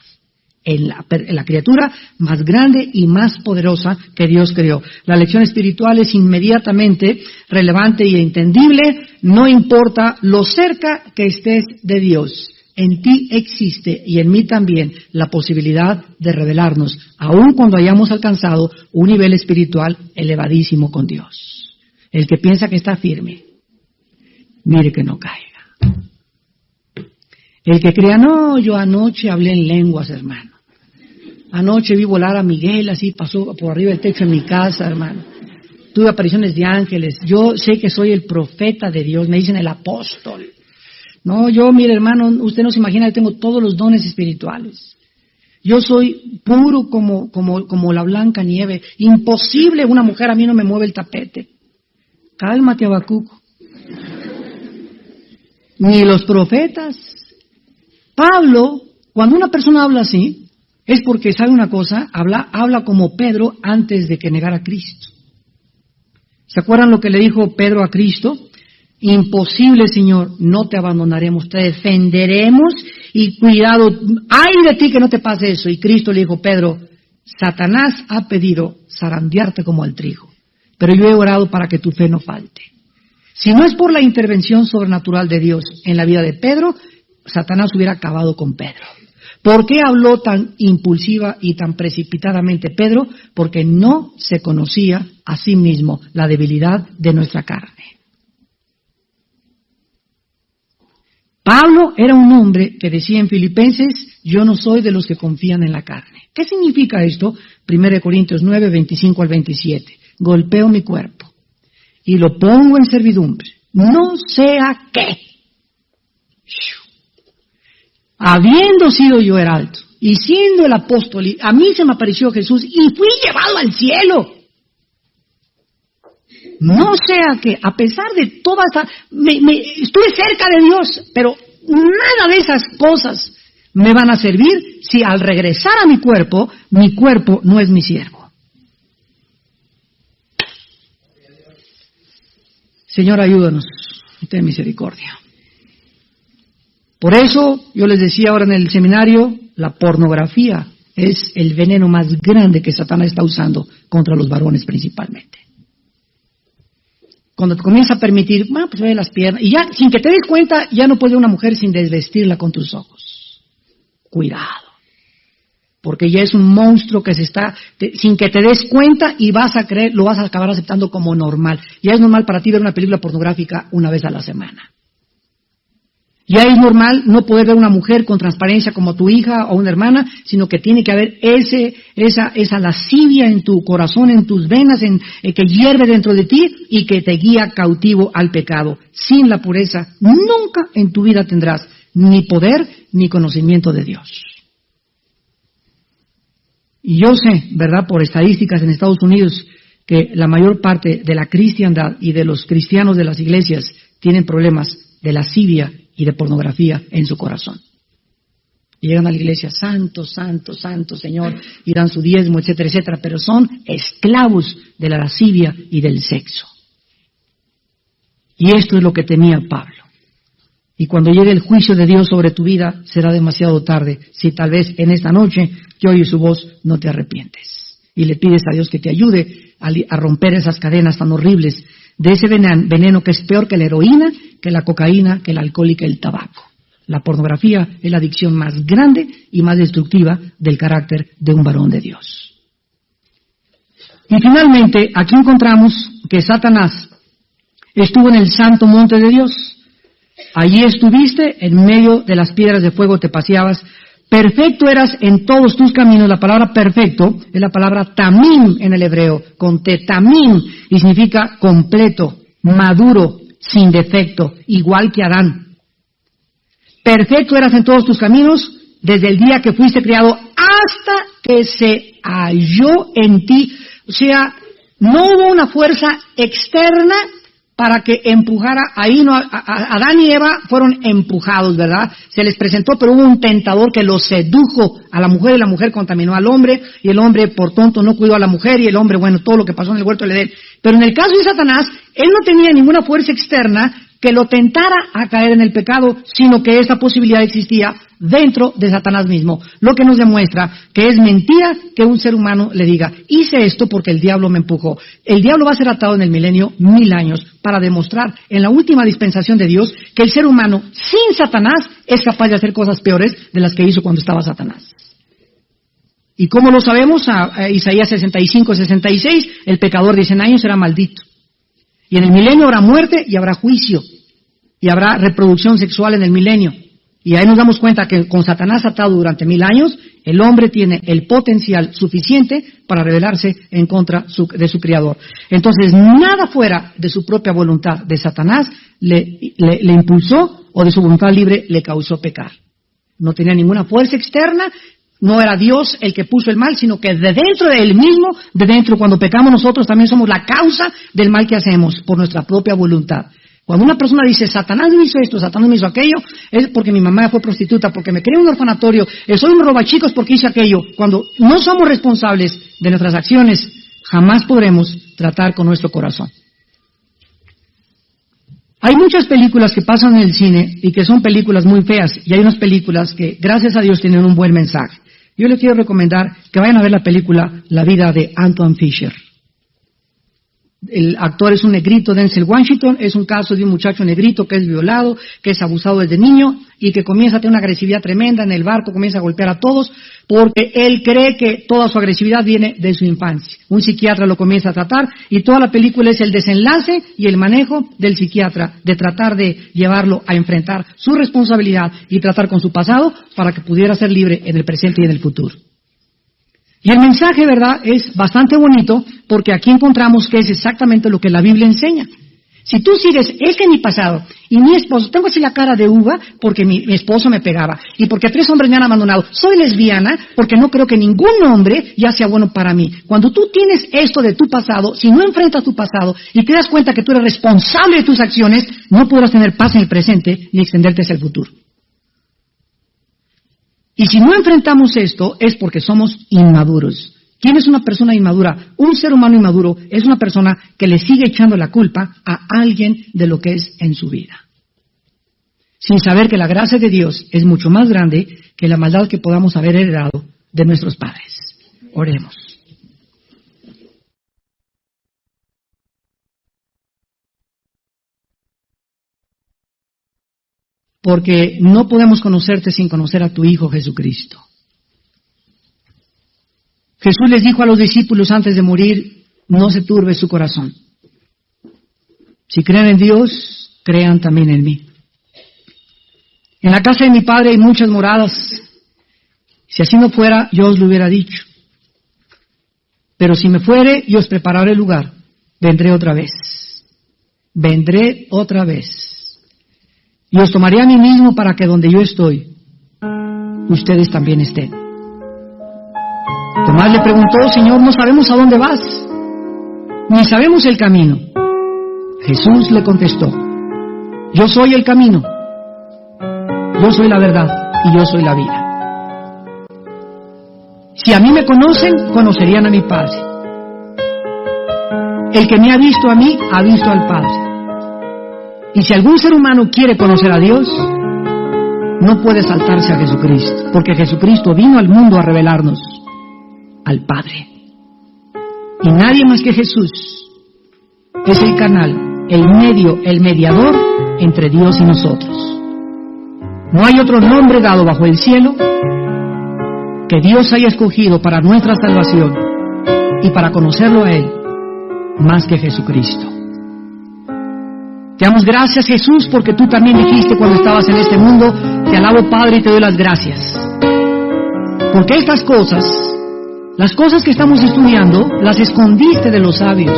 En la criatura más grande y más poderosa que Dios creó. La lección espiritual es inmediatamente relevante y entendible, no importa lo cerca que estés de Dios. En ti existe y en mí también la posibilidad de revelarnos, aun cuando hayamos alcanzado un nivel espiritual elevadísimo con Dios. El que piensa que está firme, mire que no caiga. El que crea, no, yo anoche hablé en lenguas, hermano. Anoche vi volar a Miguel, así pasó por arriba del techo en mi casa, hermano. Tuve apariciones de ángeles. Yo sé que soy el profeta de Dios, me dicen el apóstol. No, yo, mire, hermano, usted no se imagina, yo tengo todos los dones espirituales. Yo soy puro como la blanca nieve. Imposible, una mujer a mí no me mueve el tapete. Cálmate, Habacuc. Ni los profetas. Pablo, cuando una persona habla así, es porque sabe una cosa, habla como Pedro antes de que negara a Cristo. ¿Se acuerdan lo que le dijo Pedro a Cristo? Imposible, Señor, no te abandonaremos, te defenderemos y cuidado, ay de ti que no te pase eso. Y Cristo le dijo, Pedro, Satanás ha pedido zarandearte como al trigo, pero yo he orado para que tu fe no falte. Si no es por la intervención sobrenatural de Dios en la vida de Pedro, Satanás hubiera acabado con Pedro. ¿Por qué habló tan impulsiva y tan precipitadamente Pedro? Porque no se conocía a sí mismo la debilidad de nuestra carne. Pablo era un hombre que decía en Filipenses, yo no soy de los que confían en la carne. ¿Qué significa esto? 1 Corintios 9, 25 al 27. Golpeo mi cuerpo y lo pongo en servidumbre, no sea que, habiendo sido yo heraldo y siendo el apóstol, a mí se me apareció Jesús y fui llevado al cielo. No sea que, a pesar de toda esta, estuve cerca de Dios, pero nada de esas cosas me van a servir si al regresar a mi cuerpo no es mi siervo. Señor, ayúdanos, ten misericordia. Por eso, yo les decía ahora en el seminario, la pornografía es el veneno más grande que Satanás está usando contra los varones principalmente. Cuando te comienza a permitir, pues ve las piernas, y ya, sin que te des cuenta, ya no puedes ver una mujer sin desvestirla con tus ojos. Cuidado. Porque ya es un monstruo que sin que te des cuenta y vas a creer, lo vas a acabar aceptando como normal. Ya es normal para ti ver una película pornográfica una vez a la semana. Ya es normal no poder ver una mujer con transparencia como tu hija o una hermana, sino que tiene que haber esa lascivia en tu corazón, en tus venas, que hierve dentro de ti y que te guía cautivo al pecado. Sin la pureza, nunca en tu vida tendrás ni poder ni conocimiento de Dios. Y yo sé, ¿verdad?, por estadísticas en Estados Unidos, que la mayor parte de la cristiandad y de los cristianos de las iglesias tienen problemas de lascivia y de pornografía en su corazón. Y llegan a la iglesia, santo, santo, santo, Señor, y dan su diezmo, etcétera, etcétera, pero son esclavos de la lascivia y del sexo. Y esto es lo que temía Pablo. Y cuando llegue el juicio de Dios sobre tu vida, será demasiado tarde si tal vez en esta noche que oyes su voz no te arrepientes. Y le pides a Dios que te ayude a romper esas cadenas tan horribles de ese veneno que es peor que la heroína, que la cocaína, que el alcohol y que el tabaco. La pornografía es la adicción más grande y más destructiva del carácter de un varón de Dios. Y finalmente, aquí encontramos que Satanás estuvo en el santo monte de Dios. Allí estuviste, en medio de las piedras de fuego te paseabas. Perfecto eras en todos tus caminos. La palabra perfecto es la palabra tamim en el hebreo, con te tamim, y significa completo, maduro, sin defecto, igual que Adán. Perfecto eras en todos tus caminos, desde el día que fuiste criado hasta que se halló en ti. O sea, no hubo una fuerza externa para que empujara. Ahí no, Adán y Eva fueron empujados, ¿verdad? Se les presentó, pero hubo un tentador que los sedujo a la mujer, y la mujer contaminó al hombre, y el hombre por tonto no cuidó a la mujer, y el hombre, bueno, todo lo que pasó en el huerto del Edén. Pero en el caso de Satanás, él no tenía ninguna fuerza externa que lo tentara a caer en el pecado, sino que esa posibilidad existía dentro de Satanás mismo, lo que nos demuestra que es mentira que un ser humano le diga, hice esto porque el diablo me empujó. El diablo va a ser atado en el milenio 1000 años para demostrar en la última dispensación de Dios que el ser humano sin Satanás es capaz de hacer cosas peores de las que hizo cuando estaba Satanás. ¿Y cómo lo sabemos? A Isaías 65, 66, el pecador de 100 años será maldito. Y en el milenio habrá muerte y habrá juicio. Y habrá reproducción sexual en el milenio. Y ahí nos damos cuenta que con Satanás atado durante 1000 años, el hombre tiene el potencial suficiente para rebelarse en contra de su Creador. Entonces, nada fuera de su propia voluntad de Satanás le impulsó o de su voluntad libre le causó pecar. No tenía ninguna fuerza externa. No era Dios el que puso el mal, sino que de dentro de él mismo, de dentro, cuando pecamos nosotros también somos la causa del mal que hacemos por nuestra propia voluntad. Cuando una persona dice, Satanás me hizo esto, Satanás me hizo aquello, es porque mi mamá fue prostituta, porque me crié en un orfanatorio, soy un robachicos porque hice aquello. Cuando no somos responsables de nuestras acciones, jamás podremos tratar con nuestro corazón. Hay muchas películas que pasan en el cine y que son películas muy feas, y hay unas películas que, gracias a Dios, tienen un buen mensaje. Yo les quiero recomendar que vayan a ver la película La vida de Antoine Fisher. El actor es un negrito, Denzel Washington. Es un caso de un muchacho negrito que es violado, que es abusado desde niño y que comienza a tener una agresividad tremenda en el barco, comienza a golpear a todos porque él cree que toda su agresividad viene de su infancia. Un psiquiatra lo comienza a tratar y toda la película es el desenlace y el manejo del psiquiatra de tratar de llevarlo a enfrentar su responsabilidad y tratar con su pasado para que pudiera ser libre en el presente y en el futuro. Y el mensaje, ¿verdad?, es bastante bonito porque aquí encontramos que es exactamente lo que la Biblia enseña. Si tú sigues, es que mi pasado y mi esposo, tengo así la cara de uva porque mi esposo me pegaba y porque 3 hombres me han abandonado, soy lesbiana porque no creo que ningún hombre ya sea bueno para mí. Cuando tú tienes esto de tu pasado, si no enfrentas tu pasado y te das cuenta que tú eres responsable de tus acciones, no podrás tener paz en el presente ni extenderte hacia el futuro. Y si no enfrentamos esto es porque somos inmaduros. ¿Quién es una persona inmadura? Un ser humano inmaduro es una persona que le sigue echando la culpa a alguien de lo que es en su vida, sin saber que la gracia de Dios es mucho más grande que la maldad que podamos haber heredado de nuestros padres. Oremos. Porque no podemos conocerte sin conocer a tu Hijo Jesucristo. Jesús les dijo a los discípulos antes de morir, no se turbe su corazón. Si creen en Dios, crean también en mí. En la casa de mi Padre hay muchas moradas. Si así no fuera, yo os lo hubiera dicho. Pero si me fuere y os prepararé el lugar, vendré otra vez. Vendré otra vez. Y os tomaré a mí mismo para que donde yo estoy, ustedes también estén. Tomás le preguntó, Señor, no sabemos a dónde vas, ni sabemos el camino. Jesús le contestó, yo soy el camino, yo soy la verdad y yo soy la vida. Si a mí me conocen, conocerían a mi Padre. El que me ha visto a mí, ha visto al Padre. Y si algún ser humano quiere conocer a Dios, no puede saltarse a Jesucristo, porque Jesucristo vino al mundo a revelarnos al Padre. Y nadie más que Jesús es el canal, el medio, el mediador entre Dios y nosotros. No hay otro nombre dado bajo el cielo que Dios haya escogido para nuestra salvación y para conocerlo a Él, más que Jesucristo. Te damos gracias, Jesús, porque tú también dijiste cuando estabas en este mundo: te alabo, Padre, y te doy las gracias. Porque estas cosas, las cosas que estamos estudiando, las escondiste de los sabios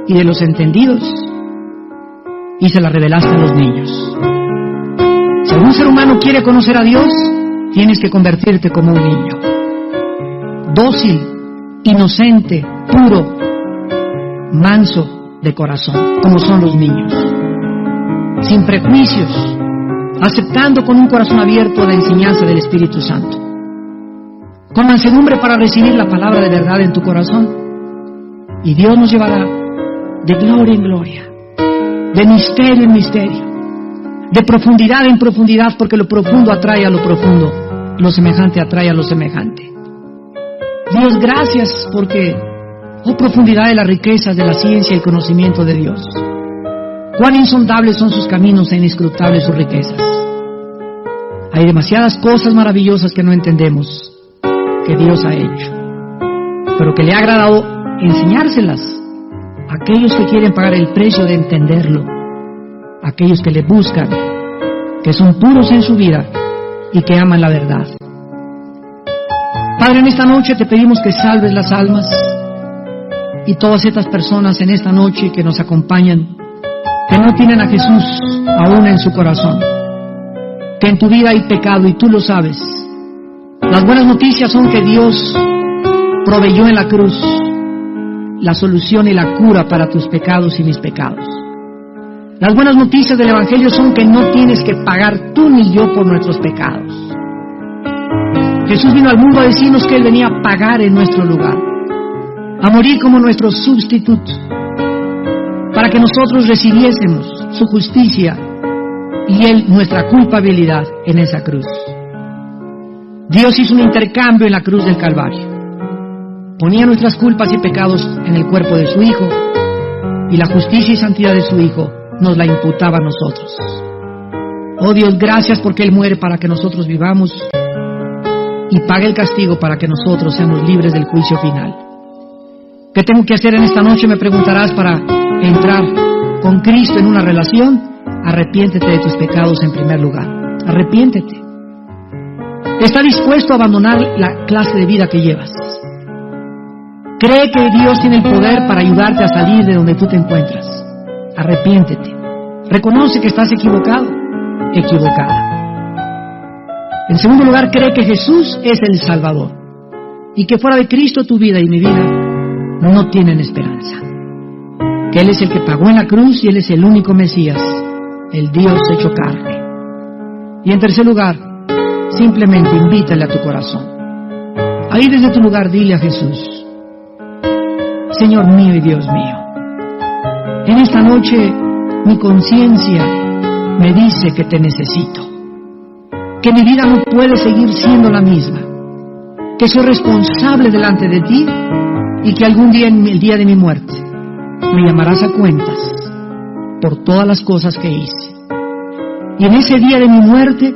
y de los entendidos y se las revelaste a los niños. Si algún ser humano quiere conocer a Dios, tienes que convertirte como un niño, dócil, inocente, puro, manso de corazón, como son los niños, sin prejuicios, aceptando con un corazón abierto la enseñanza del Espíritu Santo, con mansedumbre para recibir la palabra de verdad en tu corazón, y Dios nos llevará de gloria en gloria, de misterio en misterio, de profundidad en profundidad, porque lo profundo atrae a lo profundo, lo semejante atrae a lo semejante. Dios, gracias porque, oh profundidad de las riquezas de la ciencia y conocimiento de Dios, cuán insondables son sus caminos e inescrutables sus riquezas. Hay demasiadas cosas maravillosas que no entendemos, que Dios ha hecho, pero que le ha agradado enseñárselas a aquellos que quieren pagar el precio de entenderlo, a aquellos que le buscan, que son puros en su vida y que aman la verdad. Padre, en esta noche te pedimos que salves las almas y todas estas personas en esta noche que nos acompañan, que no tienen a Jesús aún en su corazón, que en tu vida hay pecado y tú lo sabes. Las buenas noticias son que Dios proveyó en la cruz la solución y la cura para tus pecados y mis pecados. Las buenas noticias del Evangelio son que no tienes que pagar tú ni yo por nuestros pecados. Jesús vino al mundo a decirnos que Él venía a pagar en nuestro lugar, a morir como nuestro sustituto, para que nosotros recibiésemos su justicia y Él nuestra culpabilidad en esa cruz. Dios hizo un intercambio en la cruz del Calvario. Ponía nuestras culpas y pecados en el cuerpo de su Hijo, y la justicia y santidad de su Hijo nos la imputaba a nosotros. Oh Dios, gracias porque Él muere para que nosotros vivamos y pague el castigo para que nosotros seamos libres del juicio final. ¿Qué tengo que hacer en esta noche? Me preguntarás, para entrar con Cristo en una relación. Arrepiéntete de tus pecados en primer lugar. Arrepiéntete. Está dispuesto a abandonar la clase de vida que llevas. Cree que Dios tiene el poder para ayudarte a salir de donde tú te encuentras. Arrepiéntete. Reconoce que estás equivocado, equivocada. En segundo lugar, cree que Jesús es el Salvador y que fuera de Cristo tu vida y mi vida no tienen esperanza. Que Él es el que pagó en la cruz y Él es el único Mesías, el Dios hecho carne. Y en tercer lugar, simplemente invítale a tu corazón. Ahí desde tu lugar dile a Jesús: Señor mío y Dios mío, en esta noche mi conciencia me dice que te necesito, que mi vida no puede seguir siendo la misma, que soy responsable delante de ti y que algún día, en el día de mi muerte, me llamarás a cuentas por todas las cosas que hice. Y en ese día de mi muerte,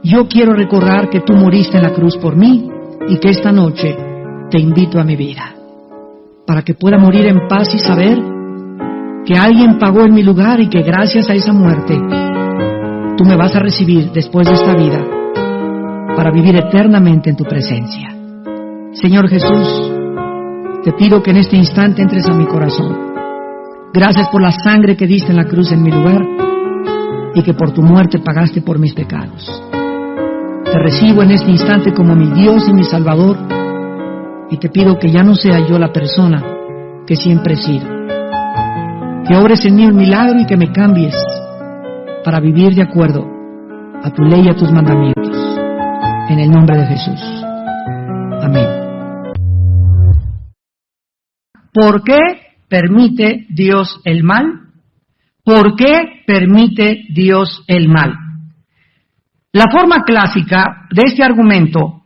yo quiero recordar que tú moriste en la cruz por mí y que esta noche te invito a mi vida, para que pueda morir en paz y saber que alguien pagó en mi lugar y que gracias a esa muerte tú me vas a recibir después de esta vida para vivir eternamente en tu presencia. Señor Jesús, te pido que en este instante entres a mi corazón. Gracias por la sangre que diste en la cruz en mi lugar y que por tu muerte pagaste por mis pecados. Te recibo en este instante como mi Dios y mi Salvador y te pido que ya no sea yo la persona que siempre he sido. Que obres en mí un milagro y que me cambies para vivir de acuerdo a tu ley y a tus mandamientos. En el nombre de Jesús. Amén. ¿Por qué permite Dios el mal? ¿por qué permite Dios el mal? La forma clásica de este argumento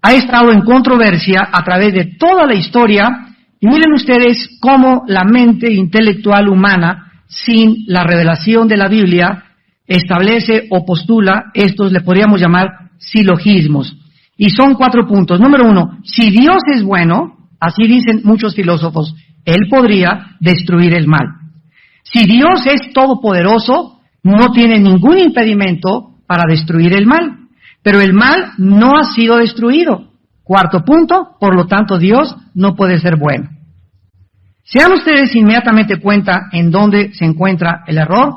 ha estado en controversia a través de toda la historia, y miren ustedes cómo la mente intelectual humana, sin la revelación de la Biblia, establece o postula, estos le podríamos llamar silogismos. Y son 4 puntos. Número 1, si Dios es bueno, así dicen muchos filósofos, Él podría destruir el mal. Si Dios es todopoderoso, no tiene ningún impedimento para destruir el mal. Pero el mal no ha sido destruido. 4 punto, por lo tanto Dios no puede ser bueno. Se dan ustedes inmediatamente cuenta en dónde se encuentra el error.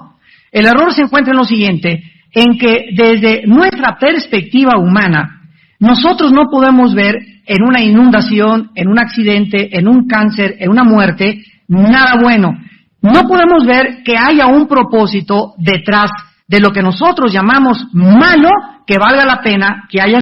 El error se encuentra en lo siguiente, en que desde nuestra perspectiva humana, nosotros no podemos ver en una inundación, en un accidente, en un cáncer, en una muerte, nada bueno. No podemos ver que haya un propósito detrás de lo que nosotros llamamos malo, que valga la pena que haya.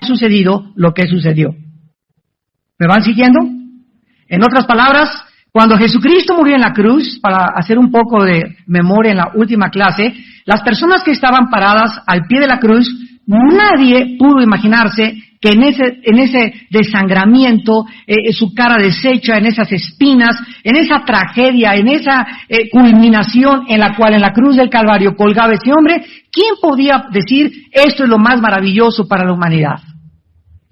Sucedido lo que sucedió. ¿Me van siguiendo? En otras palabras, cuando Jesucristo murió en la cruz, para hacer un poco de memoria en la última clase, las personas que estaban paradas al pie de la cruz, nadie pudo imaginarse que en ese desangramiento, su cara deshecha, en esas espinas, en esa tragedia, en esa culminación en la cual en la cruz del Calvario colgaba ese hombre, ¿quién podía decir esto es lo más maravilloso para la humanidad?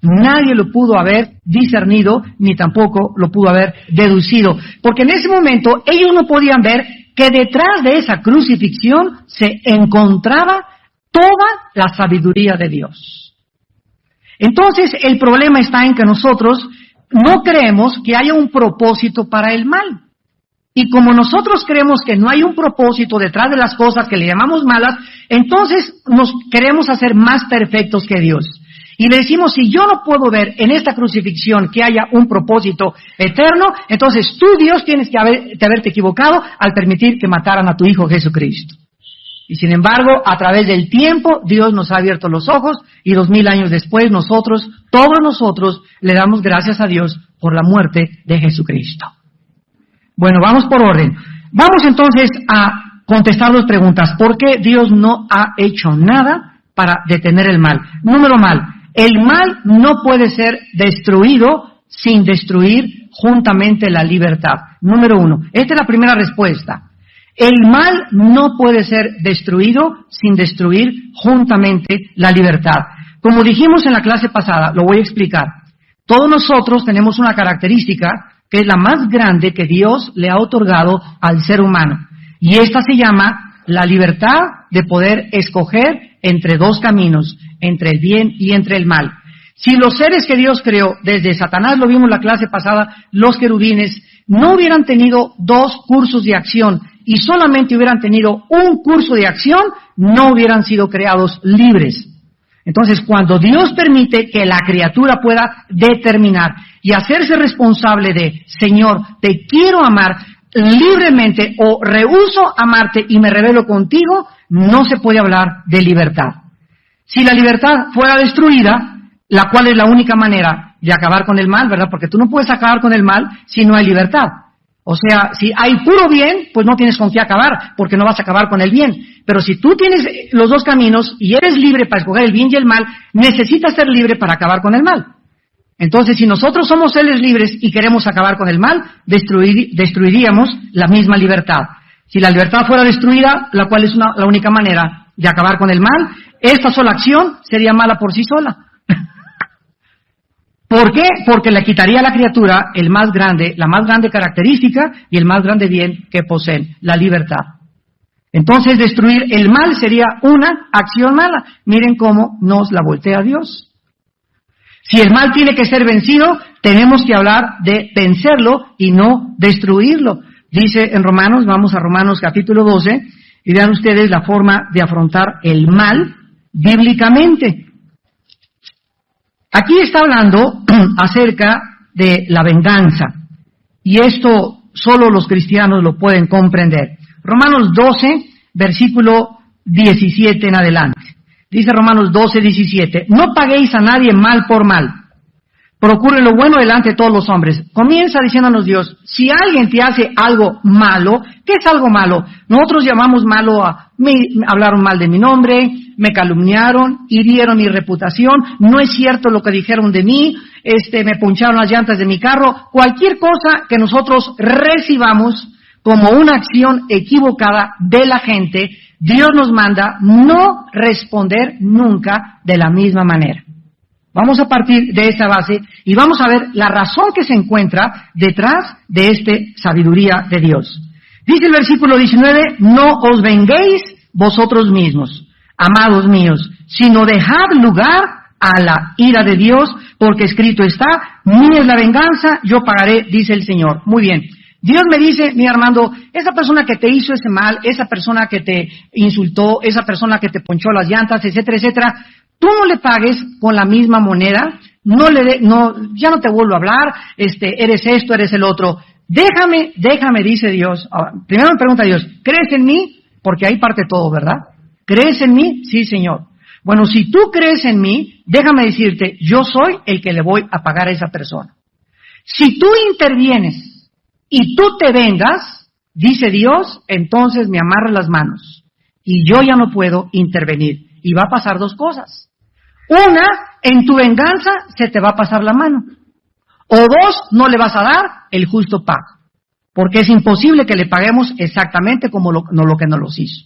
Nadie lo pudo haber discernido, ni tampoco lo pudo haber deducido, porque en ese momento ellos no podían ver que detrás de esa crucifixión se encontraba toda la sabiduría de Dios. Entonces el problema está en que nosotros no creemos que haya un propósito para el mal. Y como nosotros creemos que no hay un propósito detrás de las cosas que le llamamos malas, entonces nos queremos hacer más perfectos que Dios. Y le decimos, si yo no puedo ver en esta crucifixión que haya un propósito eterno, entonces tú, Dios, tienes que haberte equivocado al permitir que mataran a tu Hijo Jesucristo. Y sin embargo, a través del tiempo, Dios nos ha abierto los ojos y 2000 años después nosotros, todos nosotros, le damos gracias a Dios por la muerte de Jesucristo. Bueno, vamos por orden. Vamos entonces a contestar las preguntas. ¿Por qué Dios no ha hecho nada para detener el mal? Número mal. El mal no puede ser destruido sin destruir juntamente la libertad. Número 1. Esta es la primera respuesta. El mal no puede ser destruido sin destruir juntamente la libertad. Como dijimos en la clase pasada, lo voy a explicar. Todos nosotros tenemos una característica que es la más grande que Dios le ha otorgado al ser humano. Y esta se llama la libertad de poder escoger entre dos caminos, entre el bien y entre el mal. Si los seres que Dios creó, desde Satanás, lo vimos en la clase pasada, los querubines, no hubieran tenido 2 cursos de acción y solamente hubieran tenido un curso de acción, no hubieran sido creados libres. Entonces, cuando Dios permite que la criatura pueda determinar y hacerse responsable de, Señor, te quiero amar, libremente o rehúso amarte y me rebelo contigo, no se puede hablar de libertad. Si la libertad fuera destruida, la cual es la única manera de acabar con el mal, ¿verdad? Porque tú no puedes acabar con el mal si no hay libertad. O sea, si hay puro bien, pues no tienes con qué acabar, porque no vas a acabar con el bien. Pero si tú tienes los dos caminos y eres libre para escoger el bien y el mal, necesitas ser libre para acabar con el mal. Entonces, si nosotros somos seres libres y queremos acabar con el mal, destruiríamos la misma libertad. Si la libertad fuera destruida, la cual es la única manera de acabar con el mal, esta sola acción sería mala por sí sola. ¿Por qué? Porque le quitaría a la criatura la más grande característica y el más grande bien que poseen, la libertad. Entonces, destruir el mal sería una acción mala. Miren cómo nos la voltea Dios. Si el mal tiene que ser vencido, tenemos que hablar de vencerlo y no destruirlo. Dice en Romanos, vamos a Romanos capítulo 12, y vean ustedes la forma de afrontar el mal bíblicamente. Aquí está hablando acerca de la venganza, y esto solo los cristianos lo pueden comprender. Romanos 12, versículo 17 en adelante. Dice Romanos 12, 17, no paguéis a nadie mal por mal, procuren lo bueno delante de todos los hombres. Comienza diciéndonos Dios, si alguien te hace algo malo, ¿qué es algo malo? Nosotros llamamos malo me hablaron mal de mi nombre, me calumniaron, hirieron mi reputación, no es cierto lo que dijeron de mí, me poncharon las llantas de mi carro, cualquier cosa que nosotros recibamos como una acción equivocada de la gente, Dios nos manda no responder nunca de la misma manera. Vamos a partir de esa base y vamos a ver la razón que se encuentra detrás de esta sabiduría de Dios. Dice el versículo 19, no os venguéis vosotros mismos, amados míos, sino dejad lugar a la ira de Dios, porque escrito está, mía es la venganza, yo pagaré, dice el Señor. Muy bien. Dios me dice, mi Armando, esa persona que te hizo ese mal, esa persona que te insultó, esa persona que te ponchó las llantas, etcétera, etcétera, tú no le pagues con la misma moneda, ya no te vuelvo a hablar, eres esto, eres el otro. Déjame, dice Dios. Ahora, primero me pregunta Dios, ¿crees en mí? Porque ahí parte todo, ¿verdad? ¿Crees en mí? Sí, Señor. Bueno, si tú crees en mí, déjame decirte, yo soy el que le voy a pagar a esa persona. Si tú intervienes y tú te vengas, dice Dios, entonces me amarras las manos y yo ya no puedo intervenir. Y va a pasar dos cosas. Una, en tu venganza se te va a pasar la mano. O dos, no le vas a dar el justo pago. Porque es imposible que le paguemos exactamente como lo que nos los hizo.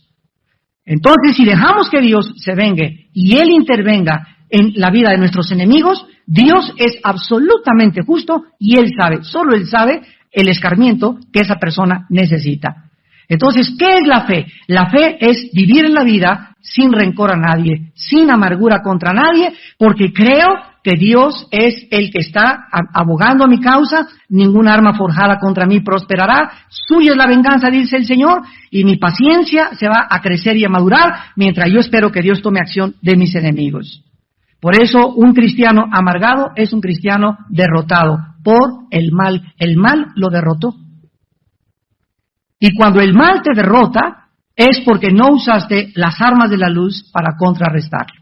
Entonces, si dejamos que Dios se vengue y Él intervenga en la vida de nuestros enemigos, Dios es absolutamente justo y Él sabe, solo Él sabe el escarmiento que esa persona necesita. Entonces, ¿qué es la fe? La fe es vivir en la vida sin rencor a nadie, sin amargura contra nadie, porque creo que Dios es el que está abogando a mi causa, ninguna arma forjada contra mí prosperará, suya es la venganza, dice el Señor, y mi paciencia se va a crecer y a madurar, mientras yo espero que Dios tome acción de mis enemigos. Por eso, un cristiano amargado es un cristiano derrotado por el mal. El mal lo derrotó. Y cuando el mal te derrota, es porque no usaste las armas de la luz para contrarrestarlo.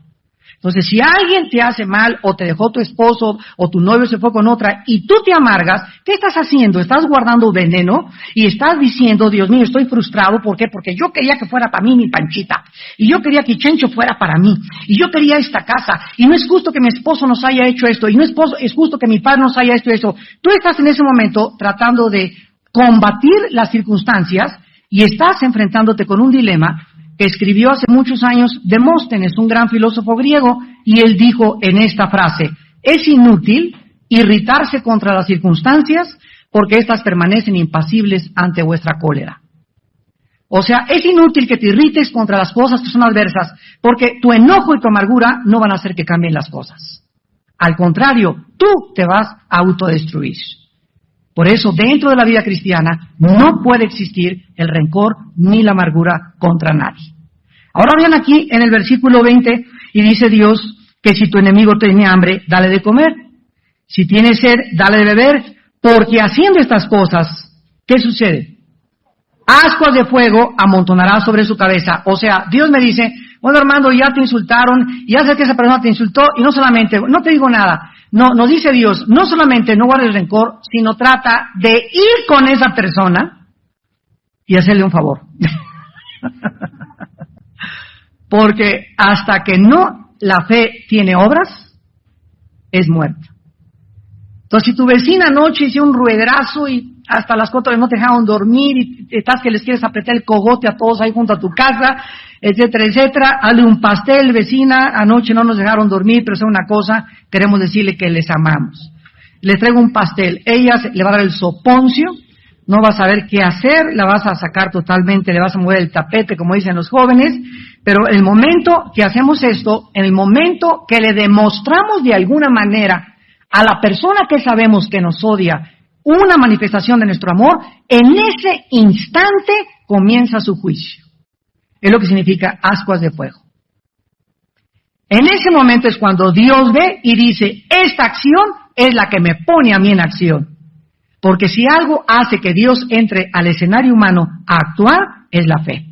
Entonces, si alguien te hace mal, o te dejó tu esposo, o tu novio se fue con otra, y tú te amargas, ¿qué estás haciendo? Estás guardando veneno, y estás diciendo, Dios mío, estoy frustrado, ¿por qué? Porque yo quería que fuera para mí mi Panchita, y yo quería que Chencho fuera para mí, y yo quería esta casa, y no es justo que mi esposo nos haya hecho esto, y no es justo que mi padre nos haya hecho esto. Tú estás en ese momento tratando de combatir las circunstancias, y estás enfrentándote con un dilema que escribió hace muchos años Demóstenes, un gran filósofo griego, y él dijo en esta frase, es inútil irritarse contra las circunstancias porque éstas permanecen impasibles ante vuestra cólera. O sea, es inútil que te irrites contra las cosas que son adversas porque tu enojo y tu amargura no van a hacer que cambien las cosas. Al contrario, tú te vas a autodestruir. Por eso, dentro de la vida cristiana, no puede existir el rencor ni la amargura contra nadie. Ahora vean aquí en el versículo 20, y dice Dios que si tu enemigo tiene hambre, dale de comer. Si tiene sed, dale de beber, porque haciendo estas cosas, ¿qué sucede? ascuas de fuego amontonará sobre su cabeza. O sea, Dios me dice, bueno, Armando, ya te insultaron, ya sé que esa persona te insultó, y no solamente, no te digo nada. No, nos dice Dios, no solamente no guardes rencor, sino trata de ir con esa persona y hacerle un favor. Porque hasta que no la fe tiene obras, es muerta. Entonces, si tu vecina anoche hizo un ruedrazo y hasta las 4 no te dejaron dormir y estás que les quieres apretar el cogote a todos ahí junto a tu casa, etcétera, etcétera, hazle un pastel, vecina, anoche no nos dejaron dormir, pero es una cosa, queremos decirle que les amamos. Les traigo un pastel, ella le va a dar el soponcio, no va a saber qué hacer, la vas a sacar totalmente, le vas a mover el tapete, como dicen los jóvenes, pero el momento que hacemos esto, en el momento que le demostramos de alguna manera a la persona que sabemos que nos odia una manifestación de nuestro amor, en ese instante comienza su juicio. Es lo que significa ascuas de fuego. En ese momento es cuando Dios ve y dice, esta acción es la que me pone a mí en acción. Porque si algo hace que Dios entre al escenario humano a actuar, es la fe.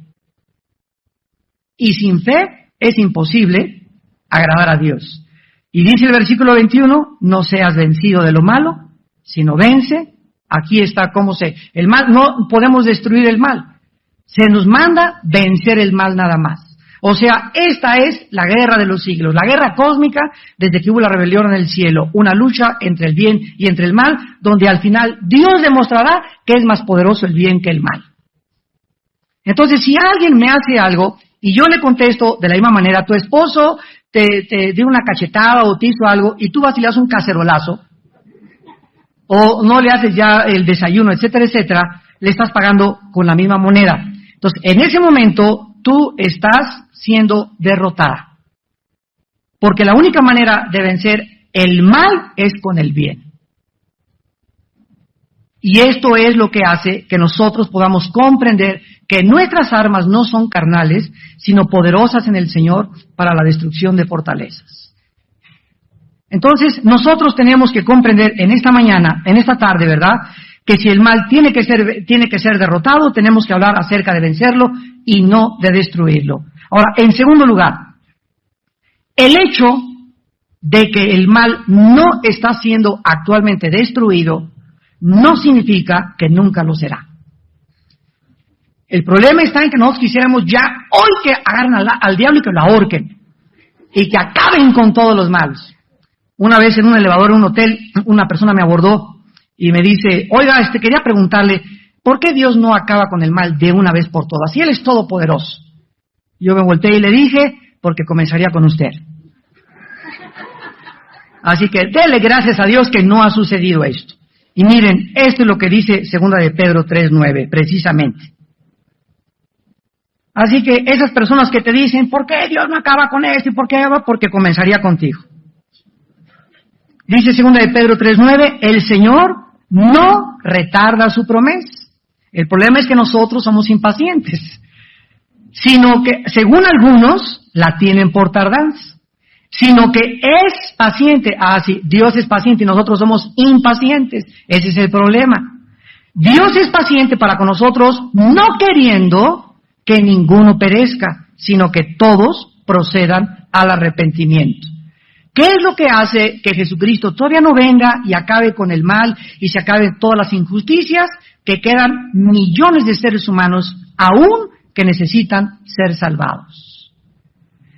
Y sin fe es imposible agradar a Dios. Y dice el versículo 21, no seas vencido de lo malo, sino vence. Aquí está el mal, no podemos destruir el mal. Se nos manda vencer el mal nada más. O sea, esta es la guerra de los siglos, la guerra cósmica desde que hubo la rebelión en el cielo, una lucha entre el bien y entre el mal, donde al final Dios demostrará que es más poderoso el bien que el mal. Entonces, si alguien me hace algo y yo le contesto de la misma manera, tu esposo te dio una cachetada o te hizo algo y tú vas y le das un cacerolazo, o no le haces ya el desayuno, etcétera, etcétera, le estás pagando con la misma moneda. Entonces, en ese momento, tú estás siendo derrotada. Porque la única manera de vencer el mal es con el bien. Y esto es lo que hace que nosotros podamos comprender que nuestras armas no son carnales, sino poderosas en el Señor para la destrucción de fortalezas. Entonces, nosotros tenemos que comprender en esta mañana, en esta tarde, ¿verdad?, que si el mal tiene que ser derrotado, tenemos que hablar acerca de vencerlo y no de destruirlo. Ahora, en segundo lugar, el hecho de que el mal no está siendo actualmente destruido no significa que nunca lo será. El problema está en que nosotros quisiéramos ya hoy que agarren al diablo y que lo ahorquen y que acaben con todos los malos. Una vez en un elevador en un hotel, una persona me abordó y me dice, oiga, quería preguntarle, ¿por qué Dios no acaba con el mal de una vez por todas? Si Él es todopoderoso. Yo me volteé y le dije, porque comenzaría con usted. Así que dele gracias a Dios que no ha sucedido esto. Y miren, esto es lo que dice 2 de Pedro 3:9, precisamente. Así que esas personas que te dicen, ¿por qué Dios no acaba con esto? ¿Y por qué? Porque comenzaría contigo. Dice 2 de Pedro 3:9, el Señor no retarda su promesa. El problema es que nosotros somos impacientes, sino que, según algunos, la tienen por tardanza, sino que es paciente. Sí, Dios es paciente y nosotros somos impacientes. Ese es el problema. Dios es paciente para con nosotros, no queriendo que ninguno perezca, sino que todos procedan al arrepentimiento. ¿Qué es lo que hace que Jesucristo todavía no venga y acabe con el mal y se acaben todas las injusticias? Que quedan millones de seres humanos aún que necesitan ser salvados.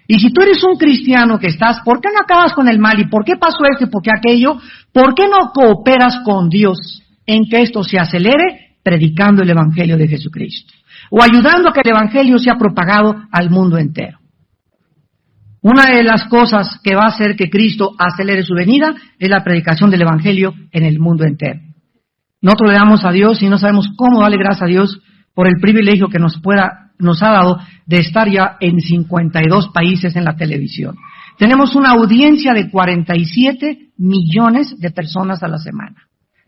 Y si tú eres un cristiano que estás, ¿por qué no acabas con el mal? ¿Y por qué pasó esto y por qué aquello? ¿Por qué no cooperas con Dios en que esto se acelere predicando el Evangelio de Jesucristo? O ayudando a que el Evangelio sea propagado al mundo entero. Una de las cosas que va a hacer que Cristo acelere su venida es la predicación del Evangelio en el mundo entero. Nosotros le damos a Dios y no sabemos cómo darle gracias a Dios por el privilegio que nos ha dado de estar ya en 52 países en la televisión. Tenemos una audiencia de 47 millones de personas a la semana,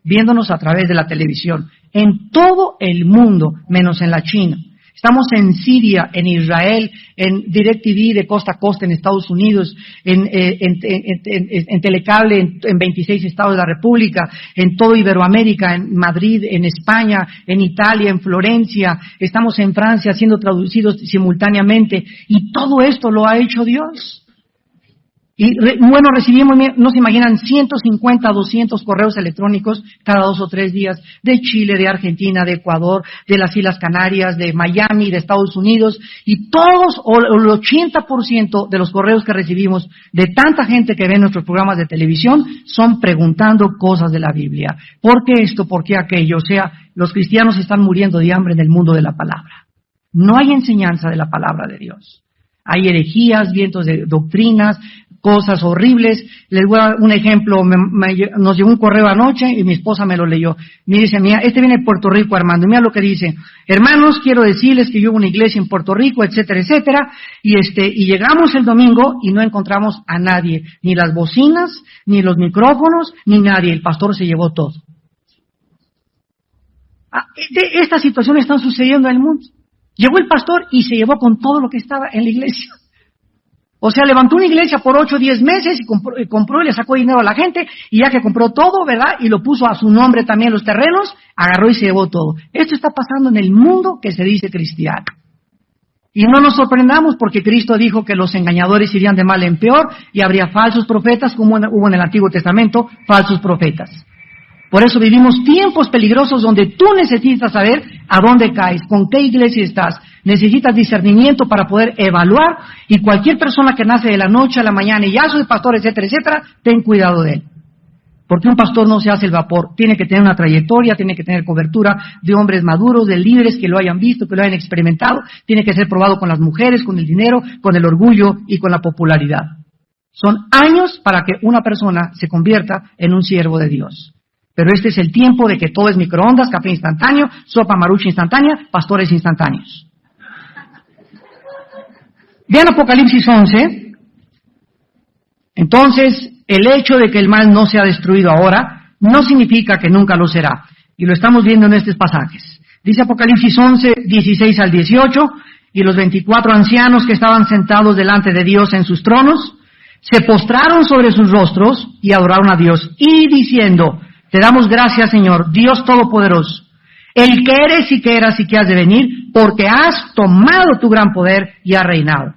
viéndonos a través de la televisión, en todo el mundo, menos en la China. Estamos en Siria, en Israel, en DirecTV de costa a costa en Estados Unidos, en Telecable en 26 estados de la República, en todo Iberoamérica, en Madrid, en España, en Italia, en Florencia. Estamos en Francia siendo traducidos simultáneamente. Y todo esto lo ha hecho Dios. Y bueno, recibimos, no se imaginan, 150, 200 correos electrónicos cada 2 o 3 días de Chile, de Argentina, de Ecuador, de las Islas Canarias, de Miami, de Estados Unidos, y todos, o el 80% de los correos que recibimos de tanta gente que ve nuestros programas de televisión son preguntando cosas de la Biblia. ¿Por qué esto? ¿Por qué aquello? O sea, los cristianos están muriendo de hambre en el mundo de la palabra. No hay enseñanza de la palabra de Dios. Hay herejías, vientos de doctrinas, cosas horribles. Les voy a dar un ejemplo. Nos llegó un correo anoche y mi esposa me lo leyó. Me dice, mira, este viene de Puerto Rico, Armando. Mira lo que dice. Hermanos, quiero decirles que yo hubo una iglesia en Puerto Rico, etcétera, etcétera. Y llegamos el domingo y no encontramos a nadie. Ni las bocinas, ni los micrófonos, ni nadie. El pastor se llevó todo. Estas situaciones están sucediendo en el mundo. Llegó el pastor y se llevó con todo lo que estaba en la iglesia. O sea, levantó una iglesia por 8 o 10 meses y compró y le sacó dinero a la gente, y ya que compró todo, ¿verdad? Y lo puso a su nombre también los terrenos, agarró y se llevó todo. Esto está pasando en el mundo que se dice cristiano. Y no nos sorprendamos porque Cristo dijo que los engañadores irían de mal en peor y habría falsos profetas, como hubo en el Antiguo Testamento, falsos profetas. Por eso vivimos tiempos peligrosos donde tú necesitas saber a dónde caes, con qué iglesia estás. Necesitas discernimiento para poder evaluar, y cualquier persona que nace de la noche a la mañana y ya soy pastor, etcétera, etcétera, ten cuidado de él. Porque un pastor no se hace el vapor, tiene que tener una trayectoria, tiene que tener cobertura de hombres maduros, de líderes que lo hayan visto, que lo hayan experimentado, tiene que ser probado con las mujeres, con el dinero, con el orgullo y con la popularidad. Son años para que una persona se convierta en un siervo de Dios. Pero este es el tiempo de que todo es microondas, café instantáneo, sopa marucha instantánea, pastores instantáneos. Vean Apocalipsis 11. Entonces, el hecho de que el mal no sea destruido ahora no significa que nunca lo será. Y lo estamos viendo en estos pasajes. Dice Apocalipsis 11, 16 al 18, y los 24 ancianos que estaban sentados delante de Dios en sus tronos, se postraron sobre sus rostros y adoraron a Dios, y diciendo, te damos gracias, Señor, Dios Todopoderoso, el que eres y que eras y que has de venir, porque has tomado tu gran poder y has reinado.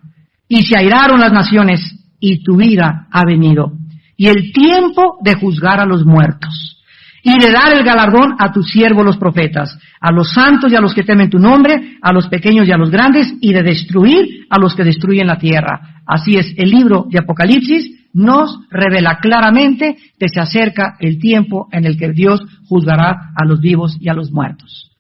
Y se airaron las naciones, y tu vida ha venido. Y el tiempo de juzgar a los muertos, y de dar el galardón a tus siervos los profetas, a los santos y a los que temen tu nombre, a los pequeños y a los grandes, y de destruir a los que destruyen la tierra. Así es, el libro de Apocalipsis nos revela claramente que se acerca el tiempo en el que Dios juzgará a los vivos y a los muertos.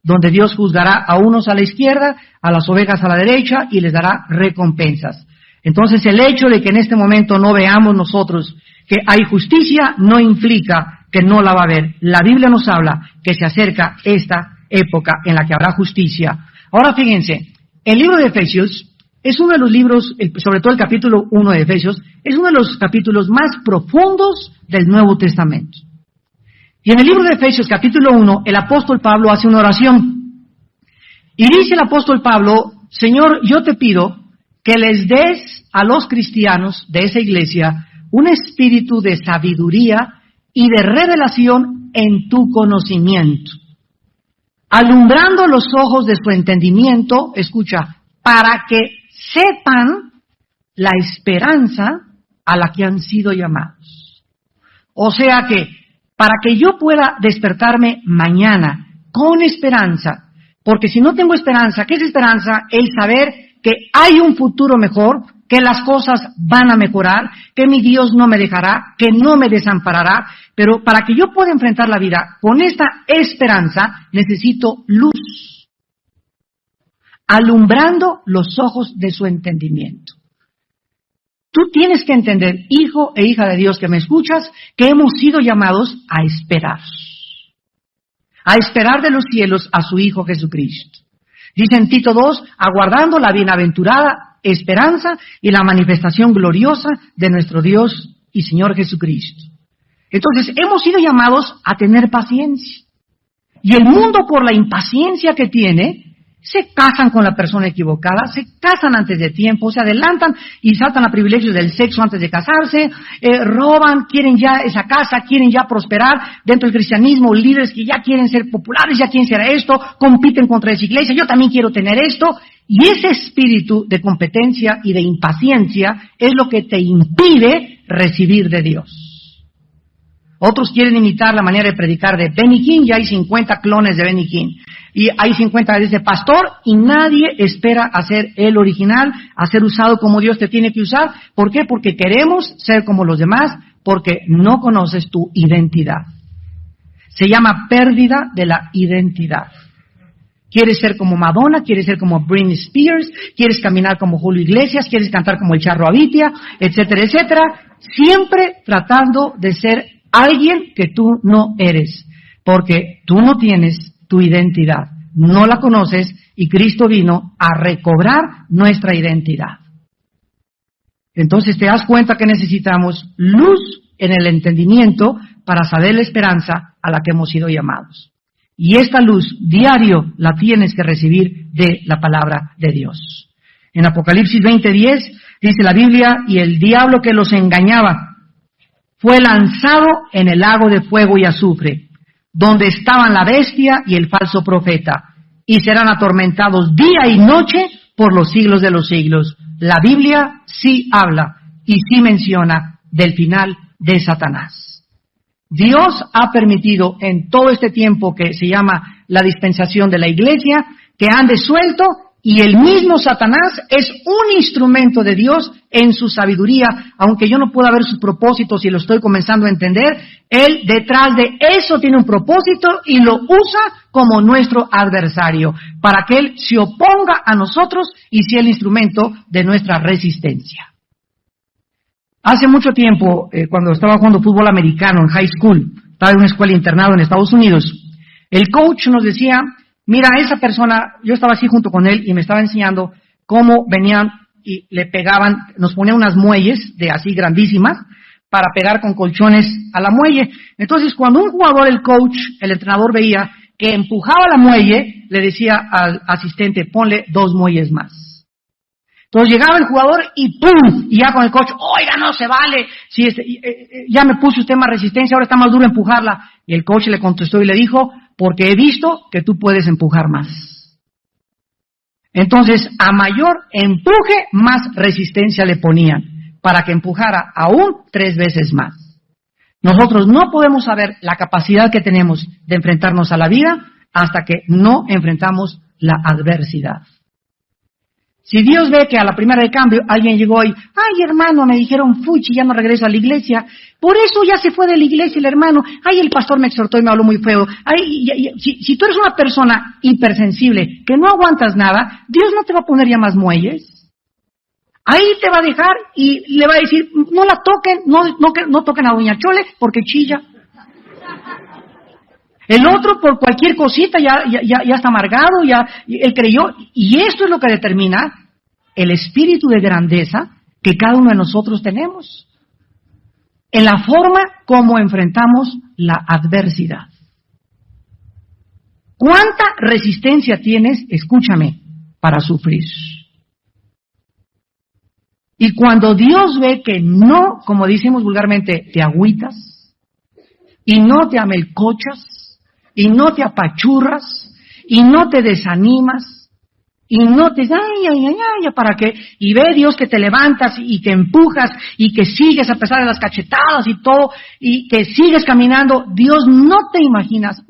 Donde Dios juzgará a unos a la izquierda, a las ovejas a la derecha, y les dará recompensas. Entonces, el hecho de que en este momento no veamos nosotros que hay justicia no implica que no la va a haber. La Biblia nos habla que se acerca esta época en la que habrá justicia. Ahora fíjense, el libro de Efesios es uno de los libros, sobre todo el capítulo 1 de Efesios, es uno de los capítulos más profundos del Nuevo Testamento. Y en el libro de Efesios, capítulo 1, el apóstol Pablo hace una oración. Y dice el apóstol Pablo, Señor, yo te pido que les des a los cristianos de esa iglesia un espíritu de sabiduría y de revelación en tu conocimiento, alumbrando los ojos de su entendimiento, escucha, para que sepan la esperanza a la que han sido llamados. O sea que, para que yo pueda despertarme mañana con esperanza, porque si no tengo esperanza, ¿qué es esperanza? El saber que hay un futuro mejor, que las cosas van a mejorar, que mi Dios no me dejará, que no me desamparará, pero para que yo pueda enfrentar la vida con esta esperanza, necesito luz, alumbrando los ojos de su entendimiento. Tú tienes que entender, hijo e hija de Dios que me escuchas, que hemos sido llamados a esperar de los cielos a su Hijo Jesucristo. Dice en Tito 2, aguardando la bienaventurada esperanza y la manifestación gloriosa de nuestro Dios y Señor Jesucristo. Entonces, hemos sido llamados a tener paciencia. Y el mundo, por la impaciencia que tiene, se casan con la persona equivocada, se casan antes de tiempo, se adelantan y saltan a privilegios del sexo antes de casarse, roban, quieren ya esa casa, quieren ya prosperar dentro del cristianismo, líderes que ya quieren ser populares, ya quieren ser esto, compiten contra esa iglesia, yo también quiero tener esto, y ese espíritu de competencia y de impaciencia es lo que te impide recibir de Dios. Otros quieren imitar la manera de predicar de Benny Hinn, y hay 50 clones de Benny Hinn. Y hay 50 de ese pastor, y nadie espera a ser el original, a ser usado como Dios te tiene que usar. ¿Por qué? Porque queremos ser como los demás, porque no conoces tu identidad. Se llama pérdida de la identidad. Quieres ser como Madonna, quieres ser como Britney Spears, quieres caminar como Julio Iglesias, quieres cantar como el Charro Avitia, etcétera, etcétera. Siempre tratando de ser alguien que tú no eres, porque tú no tienes tu identidad, no la conoces, y Cristo vino a recobrar nuestra identidad. Entonces te das cuenta que necesitamos luz en el entendimiento para saber la esperanza a la que hemos sido llamados. Y esta luz diario la tienes que recibir de la palabra de Dios. En Apocalipsis 20:10 dice la Biblia, y el diablo que los engañaba fue lanzado en el lago de fuego y azufre, donde estaban la bestia y el falso profeta, y serán atormentados día y noche por los siglos de los siglos. La Biblia sí habla y sí menciona del final de Satanás. Dios ha permitido en todo este tiempo que se llama la dispensación de la iglesia, que ande suelto, y el mismo Satanás es un instrumento de Dios en su sabiduría, aunque yo no pueda ver sus propósitos y lo estoy comenzando a entender, él detrás de eso tiene un propósito y lo usa como nuestro adversario, para que él se oponga a nosotros y sea el instrumento de nuestra resistencia. Hace mucho tiempo, cuando estaba jugando fútbol americano en high school, estaba en una escuela internado en Estados Unidos, el coach nos decía, mira, esa persona, yo estaba así junto con él y me estaba enseñando cómo venían y le pegaban, nos ponían unas muelles de así grandísimas para pegar con colchones a la muelle. Entonces, cuando un jugador, el coach, el entrenador veía que empujaba la muelle, le decía al asistente, ponle 2 muelles más. Entonces llegaba el jugador y ¡pum! Y ya con el coach, oiga, no se vale, si ya me puso usted más resistencia, ahora está más duro empujarla. Y el coach le contestó y le dijo, porque he visto que tú puedes empujar más. Entonces, a mayor empuje, más resistencia le ponían, para que empujara aún 3 veces más. Nosotros no podemos saber la capacidad que tenemos de enfrentarnos a la vida hasta que no enfrentamos la adversidad. Si Dios ve que a la primera de cambio alguien llegó y, ay hermano, me dijeron fuchi, ya no regreso a la iglesia, por eso ya se fue de la iglesia el hermano, ay el pastor me exhortó y me habló muy feo, ay, si tú eres una persona hipersensible, que no aguantas nada, Dios no te va a poner ya más muelles, ahí te va a dejar y le va a decir, no la toquen, no toquen a doña Chole porque chilla. El otro por cualquier cosita ya está amargado, él creyó, y esto es lo que determina el espíritu de grandeza que cada uno de nosotros tenemos, en la forma como enfrentamos la adversidad. ¿Cuánta resistencia tienes, escúchame, para sufrir? Y cuando Dios ve que no, como decimos vulgarmente, te agüitas, y no te amelcochas, y no te apachurras, y no te desanimas, y no te, ¿para qué? Y ve Dios que te levantas y que empujas y que sigues a pesar de las cachetadas y todo, y que sigues caminando. Dios no te imaginas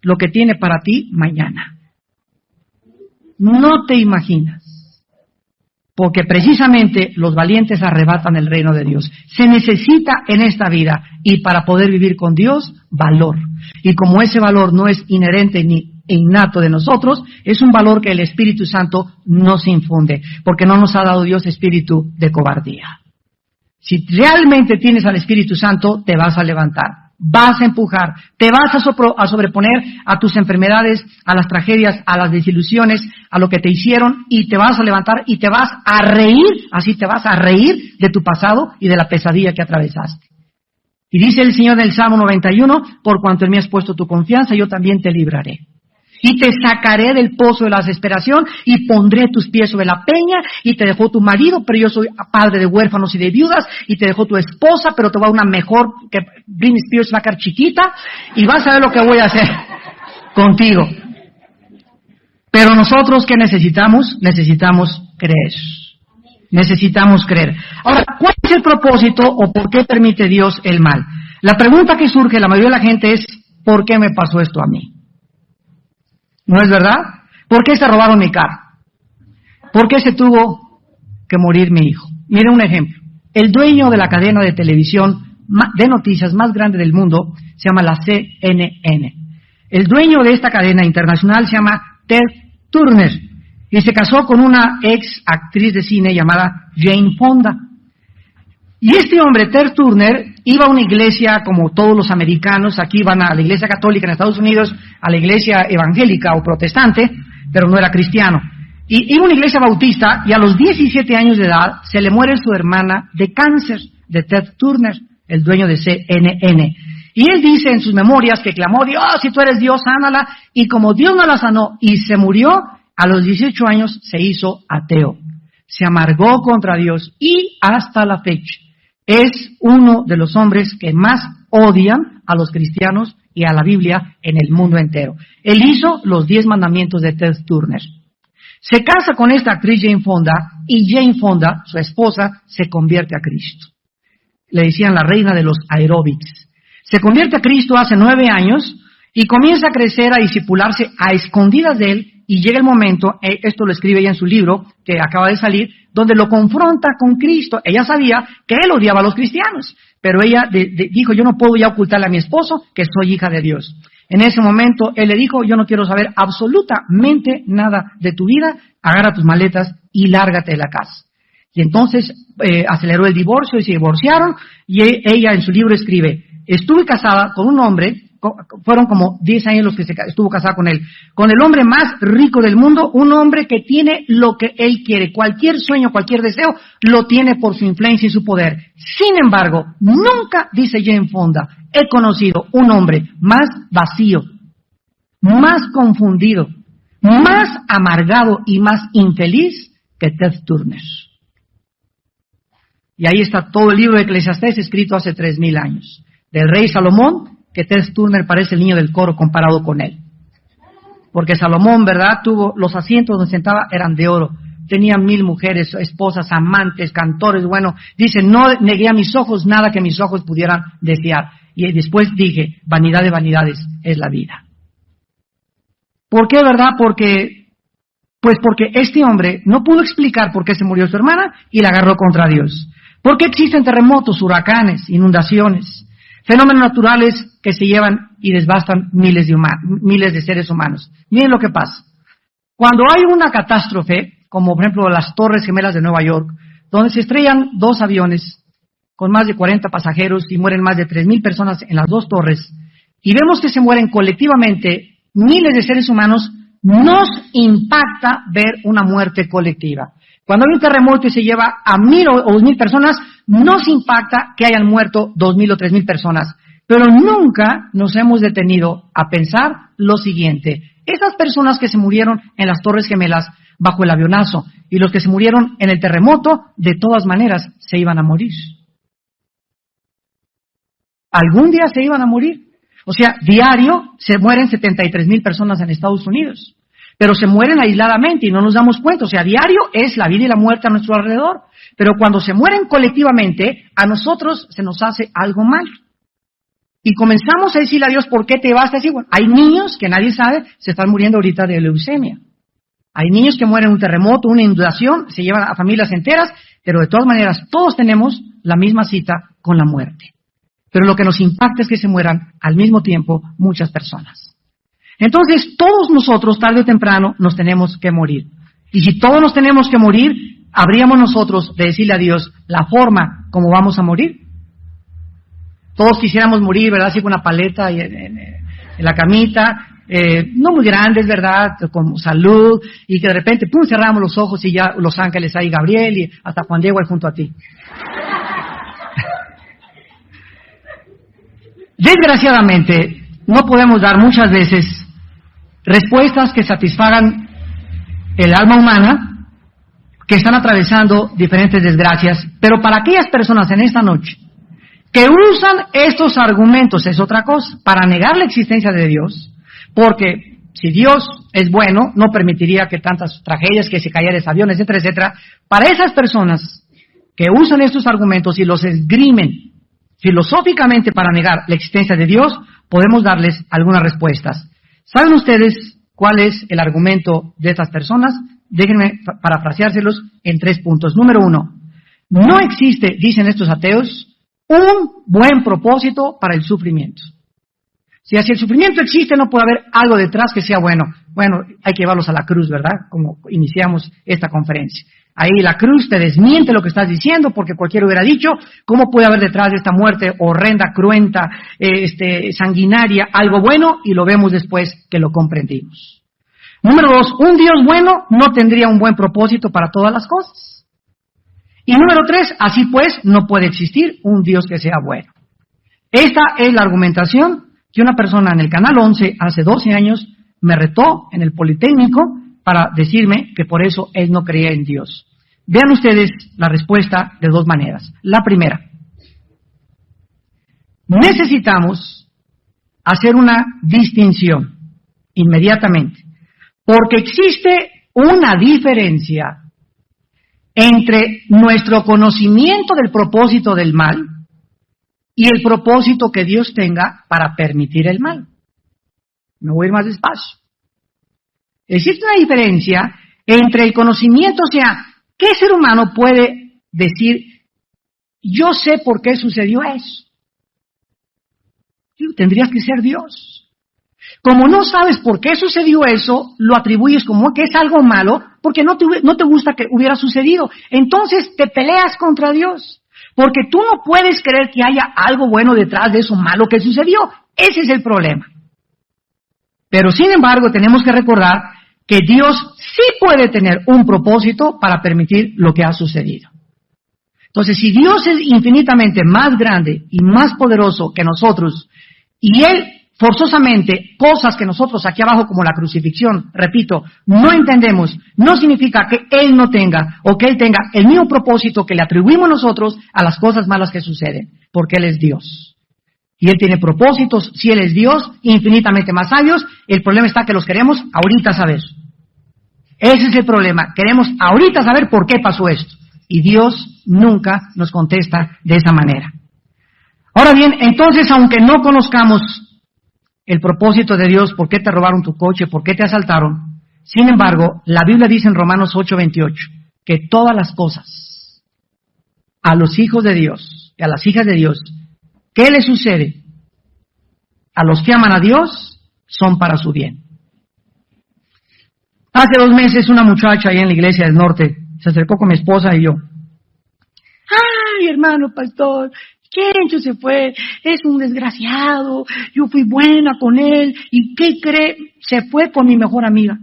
lo que tiene para ti mañana. No te imaginas. Porque precisamente los valientes arrebatan el reino de Dios. Se necesita en esta vida, y para poder vivir con Dios, valor. Y como ese valor no es inherente ni innato de nosotros, es un valor que el Espíritu Santo nos infunde, porque no nos ha dado Dios espíritu de cobardía. Si realmente tienes al Espíritu Santo, te vas a levantar, vas a empujar, te vas a sobreponer a tus enfermedades, a las tragedias, a las desilusiones, a lo que te hicieron, y te vas a levantar y te vas a reír, así te vas a reír de tu pasado y de la pesadilla que atravesaste. Y dice el Señor en el Salmo 91, por cuanto en mí has puesto tu confianza, yo también te libraré. y te sacaré del pozo de la desesperación y pondré tus pies sobre la peña y te dejó tu marido, pero yo soy padre de huérfanos y de viudas, y te dejó tu esposa, pero te va a una mejor, que Britney Spears va a quedar chiquita y vas a ver lo que voy a hacer contigo. Pero nosotros, ¿qué necesitamos? Necesitamos creer. Necesitamos creer. Ahora, ¿cuál es el propósito o por qué permite Dios el mal? La pregunta que surge la mayoría de la gente es, ¿por qué me pasó esto a mí? ¿No es verdad? ¿Por qué se robaron mi carro? ¿Por qué se tuvo que morir mi hijo? Miren un ejemplo. El dueño de la cadena de televisión de noticias más grande del mundo se llama la CNN. El dueño de esta cadena internacional se llama Ted Turner y se casó con una ex actriz de cine llamada Jane Fonda. Y este hombre, Ted Turner, iba a una iglesia como todos los americanos. Aquí van a la iglesia católica en Estados Unidos, a la iglesia evangélica o protestante, pero no era cristiano. Y iba a una iglesia bautista y a los 17 años de edad se le muere su hermana de cáncer, de Ted Turner, el dueño de CNN. Y él dice en sus memorias que clamó, Dios, si tú eres Dios, sánala. Y como Dios no la sanó y se murió, a los 18 años se hizo ateo. Se amargó contra Dios y hasta la fecha es uno de los hombres que más odian a los cristianos y a la Biblia en el mundo entero. Él hizo los 10 mandamientos de Ted Turner. Se casa con esta actriz Jane Fonda y Jane Fonda, su esposa, se convierte a Cristo. Le decían la reina de los aeróbics. Se convierte a Cristo hace 9 años y comienza a crecer, a discipularse a escondidas de él, y llega el momento, esto lo escribe ella en su libro que acaba de salir, donde lo confronta con Cristo. Ella sabía que él odiaba a los cristianos, pero ella dijo, yo no puedo ya ocultarle a mi esposo que soy hija de Dios. En ese momento él le dijo, yo no quiero saber absolutamente nada de tu vida, agarra tus maletas y lárgate de la casa. Y entonces aceleró el divorcio y se divorciaron, y ella en su libro escribe, estuve casada con un hombre, fueron como 10 años los que estuvo casada con él, con el hombre más rico del mundo, un hombre que tiene lo que él quiere, cualquier sueño, cualquier deseo, lo tiene por su influencia y su poder. Sin embargo, nunca, dice Jane Fonda, he conocido un hombre más vacío, más confundido, más amargado y más infeliz que Ted Turner. Y ahí está todo el libro de Eclesiastés escrito hace 3000 años. Del rey Salomón, que Ted Turner parece el niño del coro comparado con él. Porque Salomón, ¿verdad? Tuvo los asientos donde sentaba eran de oro. Tenía 1000 mujeres, esposas, amantes, cantores. Bueno, dice, no negué a mis ojos nada que mis ojos pudieran desear. Y después dije, vanidad de vanidades es la vida. ¿Por qué, verdad? Porque este hombre no pudo explicar por qué se murió su hermana y la agarró contra Dios. ¿Por qué existen terremotos, huracanes, inundaciones? Fenómenos naturales que se llevan y desbastan miles de seres humanos. Miren lo que pasa. Cuando hay una catástrofe, como por ejemplo las Torres Gemelas de Nueva York, donde se estrellan 2 aviones con más de 40 pasajeros y mueren más de 3000 personas en las 2 torres, y vemos que se mueren colectivamente miles de seres humanos, nos impacta ver una muerte colectiva. Cuando hay un terremoto y se lleva a 1000 o 2000 personas, nos impacta que hayan muerto 2000 o 3000 personas. Pero nunca nos hemos detenido a pensar lo siguiente. Esas personas que se murieron en las Torres Gemelas bajo el avionazo y los que se murieron en el terremoto, de todas maneras se iban a morir. Algún día se iban a morir. O sea, diario se mueren 73,000 personas en Estados Unidos. Pero se mueren aisladamente y no nos damos cuenta. O sea, diario es la vida y la muerte a nuestro alrededor. Pero cuando se mueren colectivamente, a nosotros se nos hace algo mal. Y comenzamos a decirle a Dios, ¿por qué te vas a decir? Bueno, hay niños que nadie sabe, se están muriendo ahorita de leucemia. Hay niños que mueren en un terremoto, una inundación, se llevan a familias enteras, pero de todas maneras todos tenemos la misma cita con la muerte. Pero lo que nos impacta es que se mueran al mismo tiempo muchas personas. Entonces, todos nosotros, tarde o temprano, nos tenemos que morir. Y si todos nos tenemos que morir, habríamos nosotros de decirle a Dios la forma como vamos a morir. Todos quisiéramos morir, ¿verdad? Así con una paleta y en la camita, no muy grandes, ¿verdad? Con salud, y que de repente, pum, cerramos los ojos y ya los ángeles ahí, Gabriel y hasta Juan Diego ahí junto a ti. Desgraciadamente, no podemos dar muchas veces respuestas que satisfagan el alma humana, que están atravesando diferentes desgracias. Pero para aquellas personas en esta noche que usan estos argumentos, es otra cosa, para negar la existencia de Dios, porque si Dios es bueno, no permitiría que tantas tragedias, que se cayeran aviones, etcétera, etcétera. Para esas personas que usan estos argumentos y los esgrimen filosóficamente para negar la existencia de Dios, podemos darles algunas respuestas. ¿Saben ustedes cuál es el argumento de estas personas? Déjenme parafraseárselos en 3 puntos. Número 1, no existe, dicen estos ateos, un buen propósito para el sufrimiento. Si el sufrimiento existe, no puede haber algo detrás que sea bueno. Bueno, hay que llevarlos a la cruz, ¿verdad? Como iniciamos esta conferencia. Ahí la cruz te desmiente lo que estás diciendo, porque cualquiera hubiera dicho, ¿cómo puede haber detrás de esta muerte horrenda, cruenta, sanguinaria, algo bueno? Y lo vemos después que lo comprendimos. Número 2, un Dios bueno no tendría un buen propósito para todas las cosas. Y número 3, así pues, no puede existir un Dios que sea bueno. Esta es la argumentación que una persona en el Canal 11 hace 12 años me retó en el Politécnico para decirme que por eso él no creía en Dios. Vean ustedes la respuesta de 2 maneras. La primera, necesitamos hacer una distinción inmediatamente, porque existe una diferencia entre nuestro conocimiento del propósito del mal y el propósito que Dios tenga para permitir el mal. Me voy a ir más despacio. Existe una diferencia entre el conocimiento, o sea, ¿qué ser humano puede decir, yo sé por qué sucedió eso? Tendrías que ser Dios. Como no sabes por qué sucedió eso, lo atribuyes como que es algo malo, porque no te gusta que hubiera sucedido. Entonces te peleas contra Dios. Porque tú no puedes creer que haya algo bueno detrás de eso malo que sucedió. Ese es el problema. Pero sin embargo, tenemos que recordar que Dios sí puede tener un propósito para permitir lo que ha sucedido. Entonces, si Dios es infinitamente más grande y más poderoso que nosotros, y Él forzosamente cosas que nosotros aquí abajo como la crucifixión, repito, no entendemos, no significa que Él no tenga o que Él tenga el mismo propósito que le atribuimos nosotros a las cosas malas que suceden, porque Él es Dios. Y Él tiene propósitos, si Él es Dios, infinitamente más sabios, el problema está que los queremos ahorita saber. Ese es el problema, queremos ahorita saber por qué pasó esto. Y Dios nunca nos contesta de esa manera. Ahora bien, entonces, aunque no conozcamos el propósito de Dios, por qué te robaron tu coche, por qué te asaltaron, sin embargo, la Biblia dice en Romanos 8:28 que todas las cosas a los hijos de Dios y a las hijas de Dios, ¿qué les sucede? A los que aman a Dios son para su bien. Hace 2 meses una muchacha ahí en la iglesia del norte se acercó con mi esposa y yo. ¡Ay, hermano pastor! Chencho se fue, es un desgraciado, yo fui buena con él, ¿y qué cree? Se fue con mi mejor amiga.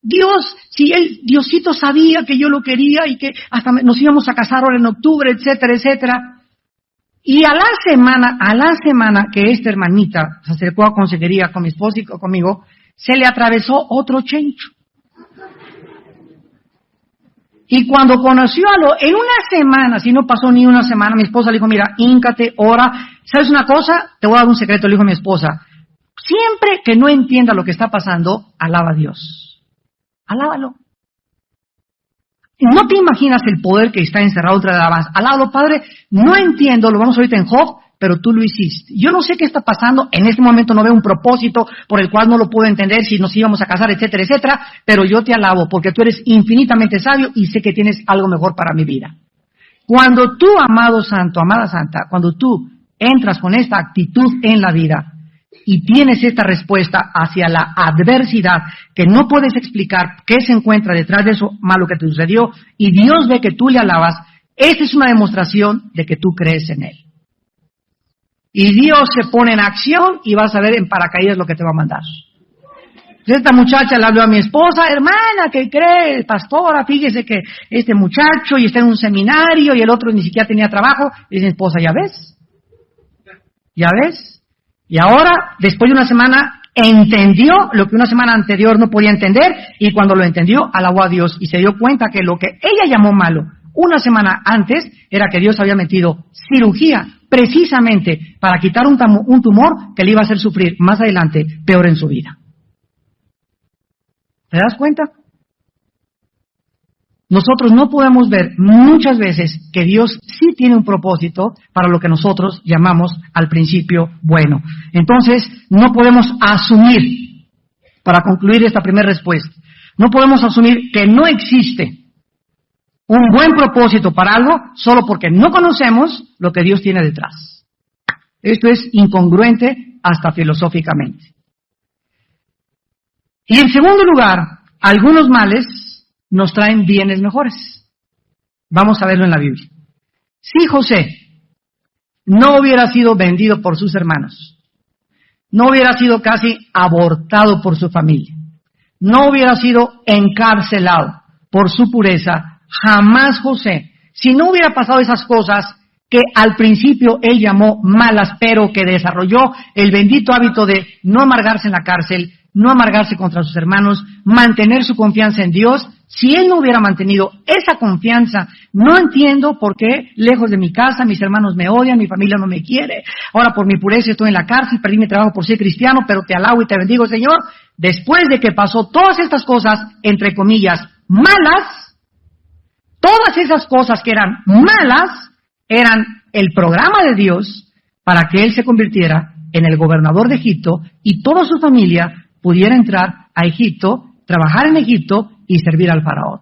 Diosito sabía que yo lo quería y que hasta nos íbamos a casar ahora en octubre, etcétera, etcétera. Y a la semana que esta hermanita se acercó a consejería con mi esposa y conmigo, se le atravesó otro Chencho. Y cuando conoció en una semana, si no pasó ni una semana, mi esposa le dijo, mira, híncate, ora. ¿Sabes una cosa? Te voy a dar un secreto, le dijo mi esposa. Siempre que no entienda lo que está pasando, alaba a Dios. Alábalo. No te imaginas el poder que está encerrado entre la alabanza. Alábalo, Padre. No entiendo, lo vamos ahorita en Job, pero tú lo hiciste. Yo no sé qué está pasando, en este momento no veo un propósito por el cual no lo puedo entender, si nos íbamos a casar, etcétera, etcétera, pero yo te alabo porque tú eres infinitamente sabio y sé que tienes algo mejor para mi vida. Cuando tú, amado santo, amada santa, cuando tú entras con esta actitud en la vida y tienes esta respuesta hacia la adversidad que no puedes explicar qué se encuentra detrás de eso malo que te sucedió y Dios ve que tú le alabas, esta es una demostración de que tú crees en Él. Y Dios se pone en acción y vas a ver en paracaídas lo que te va a mandar. Esta muchacha le habló a mi esposa, hermana, ¿qué cree? Pastora, fíjese que este muchacho y está en un seminario y el otro ni siquiera tenía trabajo. Y dice mi esposa, ¿ya ves? ¿Ya ves? Y ahora, después de una semana, entendió lo que una semana anterior no podía entender, y cuando lo entendió, alabó a Dios y se dio cuenta que lo que ella llamó malo una semana antes era que Dios había metido cirugía precisamente para quitar un tumor que le iba a hacer sufrir más adelante peor en su vida. ¿Te das cuenta? Nosotros no podemos ver muchas veces que Dios sí tiene un propósito para lo que nosotros llamamos al principio bueno. Entonces, no podemos asumir, para concluir esta primera respuesta, no podemos asumir que no existe un buen propósito para algo solo porque no conocemos lo que Dios tiene detrás. Esto es incongruente hasta filosóficamente. Y en segundo lugar, algunos males nos traen bienes mejores. Vamos a verlo en la Biblia. Si José no hubiera sido vendido por sus hermanos, no hubiera sido casi abortado por su familia, no hubiera sido encarcelado por su pureza, jamás José, si no hubiera pasado esas cosas que al principio él llamó malas, pero que desarrolló el bendito hábito de no amargarse en la cárcel, no amargarse contra sus hermanos, mantener su confianza en Dios. Si él no hubiera mantenido esa confianza, no entiendo por qué lejos de mi casa mis hermanos me odian, mi familia no me quiere. Ahora por mi pureza estoy en la cárcel, perdí mi trabajo por ser cristiano, pero te alabo y te bendigo, Señor. Después de que pasó todas estas cosas, entre comillas, malas, todas esas cosas que eran malas, eran el programa de Dios para que él se convirtiera en el gobernador de Egipto y toda su familia pudiera entrar a Egipto, trabajar en Egipto y servir al faraón.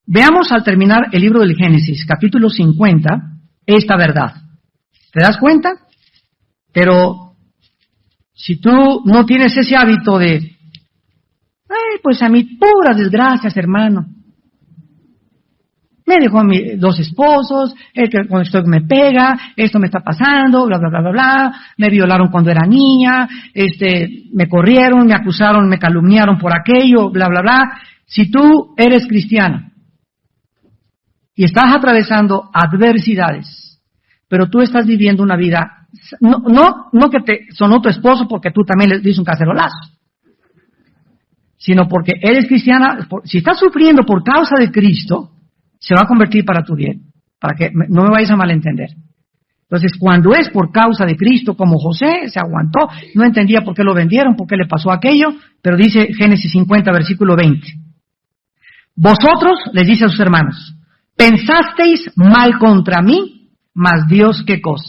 Veamos al terminar el libro del Génesis, capítulo 50, esta verdad. ¿Te das cuenta? Pero si tú no tienes ese hábito de, pues a mí puras desgracias, hermano. Me dejó dos esposos, el que cuando estoy me pega, esto me está pasando, bla, bla, bla, bla, bla, me violaron cuando era niña, me corrieron, me acusaron, me calumniaron por aquello, bla, bla, bla. Si tú eres cristiano y estás atravesando adversidades, pero tú estás viviendo una vida, no que te sonó tu esposo porque tú también le diste un cacerolazo, sino porque eres cristiana, si estás sufriendo por causa de Cristo, se va a convertir para tu bien, para que no me vayas a malentender. Entonces, cuando es por causa de Cristo, como José, se aguantó, no entendía por qué lo vendieron, por qué le pasó aquello, pero dice Génesis 50, versículo 20. Vosotros, les dice a sus hermanos, pensasteis mal contra mí, mas Dios, ¿qué cosa?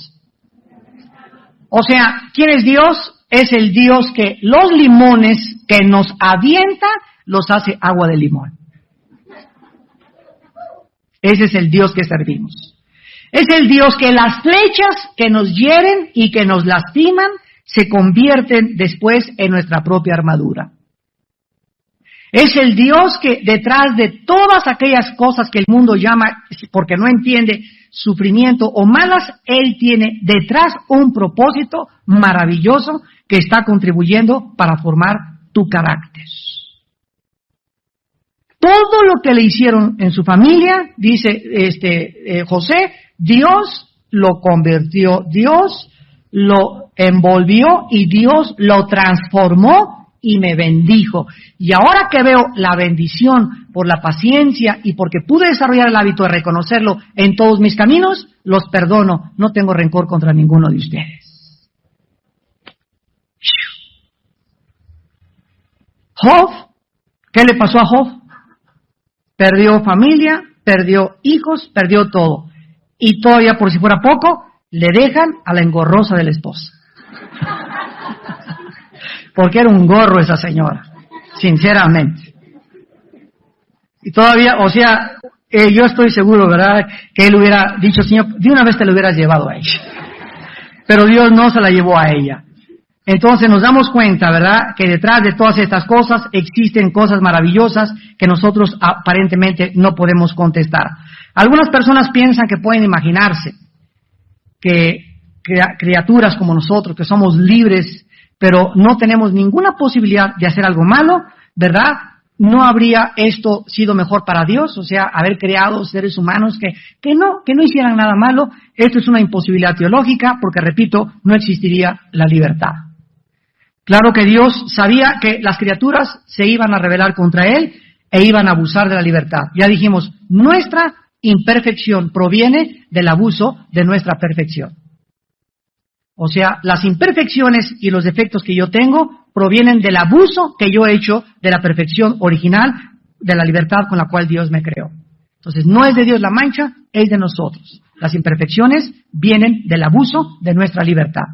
O sea, ¿quién es Dios? Es el Dios que los limones que nos avienta, los hace agua de limón. Ese es el Dios que servimos. Es el Dios que las flechas que nos hieren y que nos lastiman se convierten después en nuestra propia armadura. Es el Dios que detrás de todas aquellas cosas que el mundo llama, porque no entiende, sufrimiento o malas, Él tiene detrás un propósito maravilloso que está contribuyendo para formar tu carácter. Todo lo que le hicieron en su familia, dice José, Dios lo convirtió, Dios lo envolvió y Dios lo transformó y me bendijo. Y ahora que veo la bendición por la paciencia y porque pude desarrollar el hábito de reconocerlo en todos mis caminos, los perdono, no tengo rencor contra ninguno de ustedes. Job, ¿qué le pasó a Job? Perdió familia, perdió hijos, perdió todo. Y todavía, por si fuera poco, le dejan a la engorrosa de la esposa. Porque era un gorro esa señora, sinceramente. Y todavía, o sea, yo estoy seguro, ¿verdad?, que él hubiera dicho, Señor, de una vez te lo hubieras llevado a ella. Pero Dios no se la llevó a ella. Entonces nos damos cuenta, ¿verdad?, que detrás de todas estas cosas existen cosas maravillosas que nosotros aparentemente no podemos contestar. Algunas personas piensan que pueden imaginarse que criaturas como nosotros, que somos libres, pero no tenemos ninguna posibilidad de hacer algo malo, ¿verdad? ¿No habría esto sido mejor para Dios? O sea, haber creado seres humanos que no hicieran nada malo. Esto es una imposibilidad teológica porque, repito, no existiría la libertad. Claro que Dios sabía que las criaturas se iban a rebelar contra Él e iban a abusar de la libertad. Ya dijimos, nuestra imperfección proviene del abuso de nuestra perfección. O sea, las imperfecciones y los defectos que yo tengo provienen del abuso que yo he hecho de la perfección original, de la libertad con la cual Dios me creó. Entonces, no es de Dios la mancha, es de nosotros. Las imperfecciones vienen del abuso de nuestra libertad.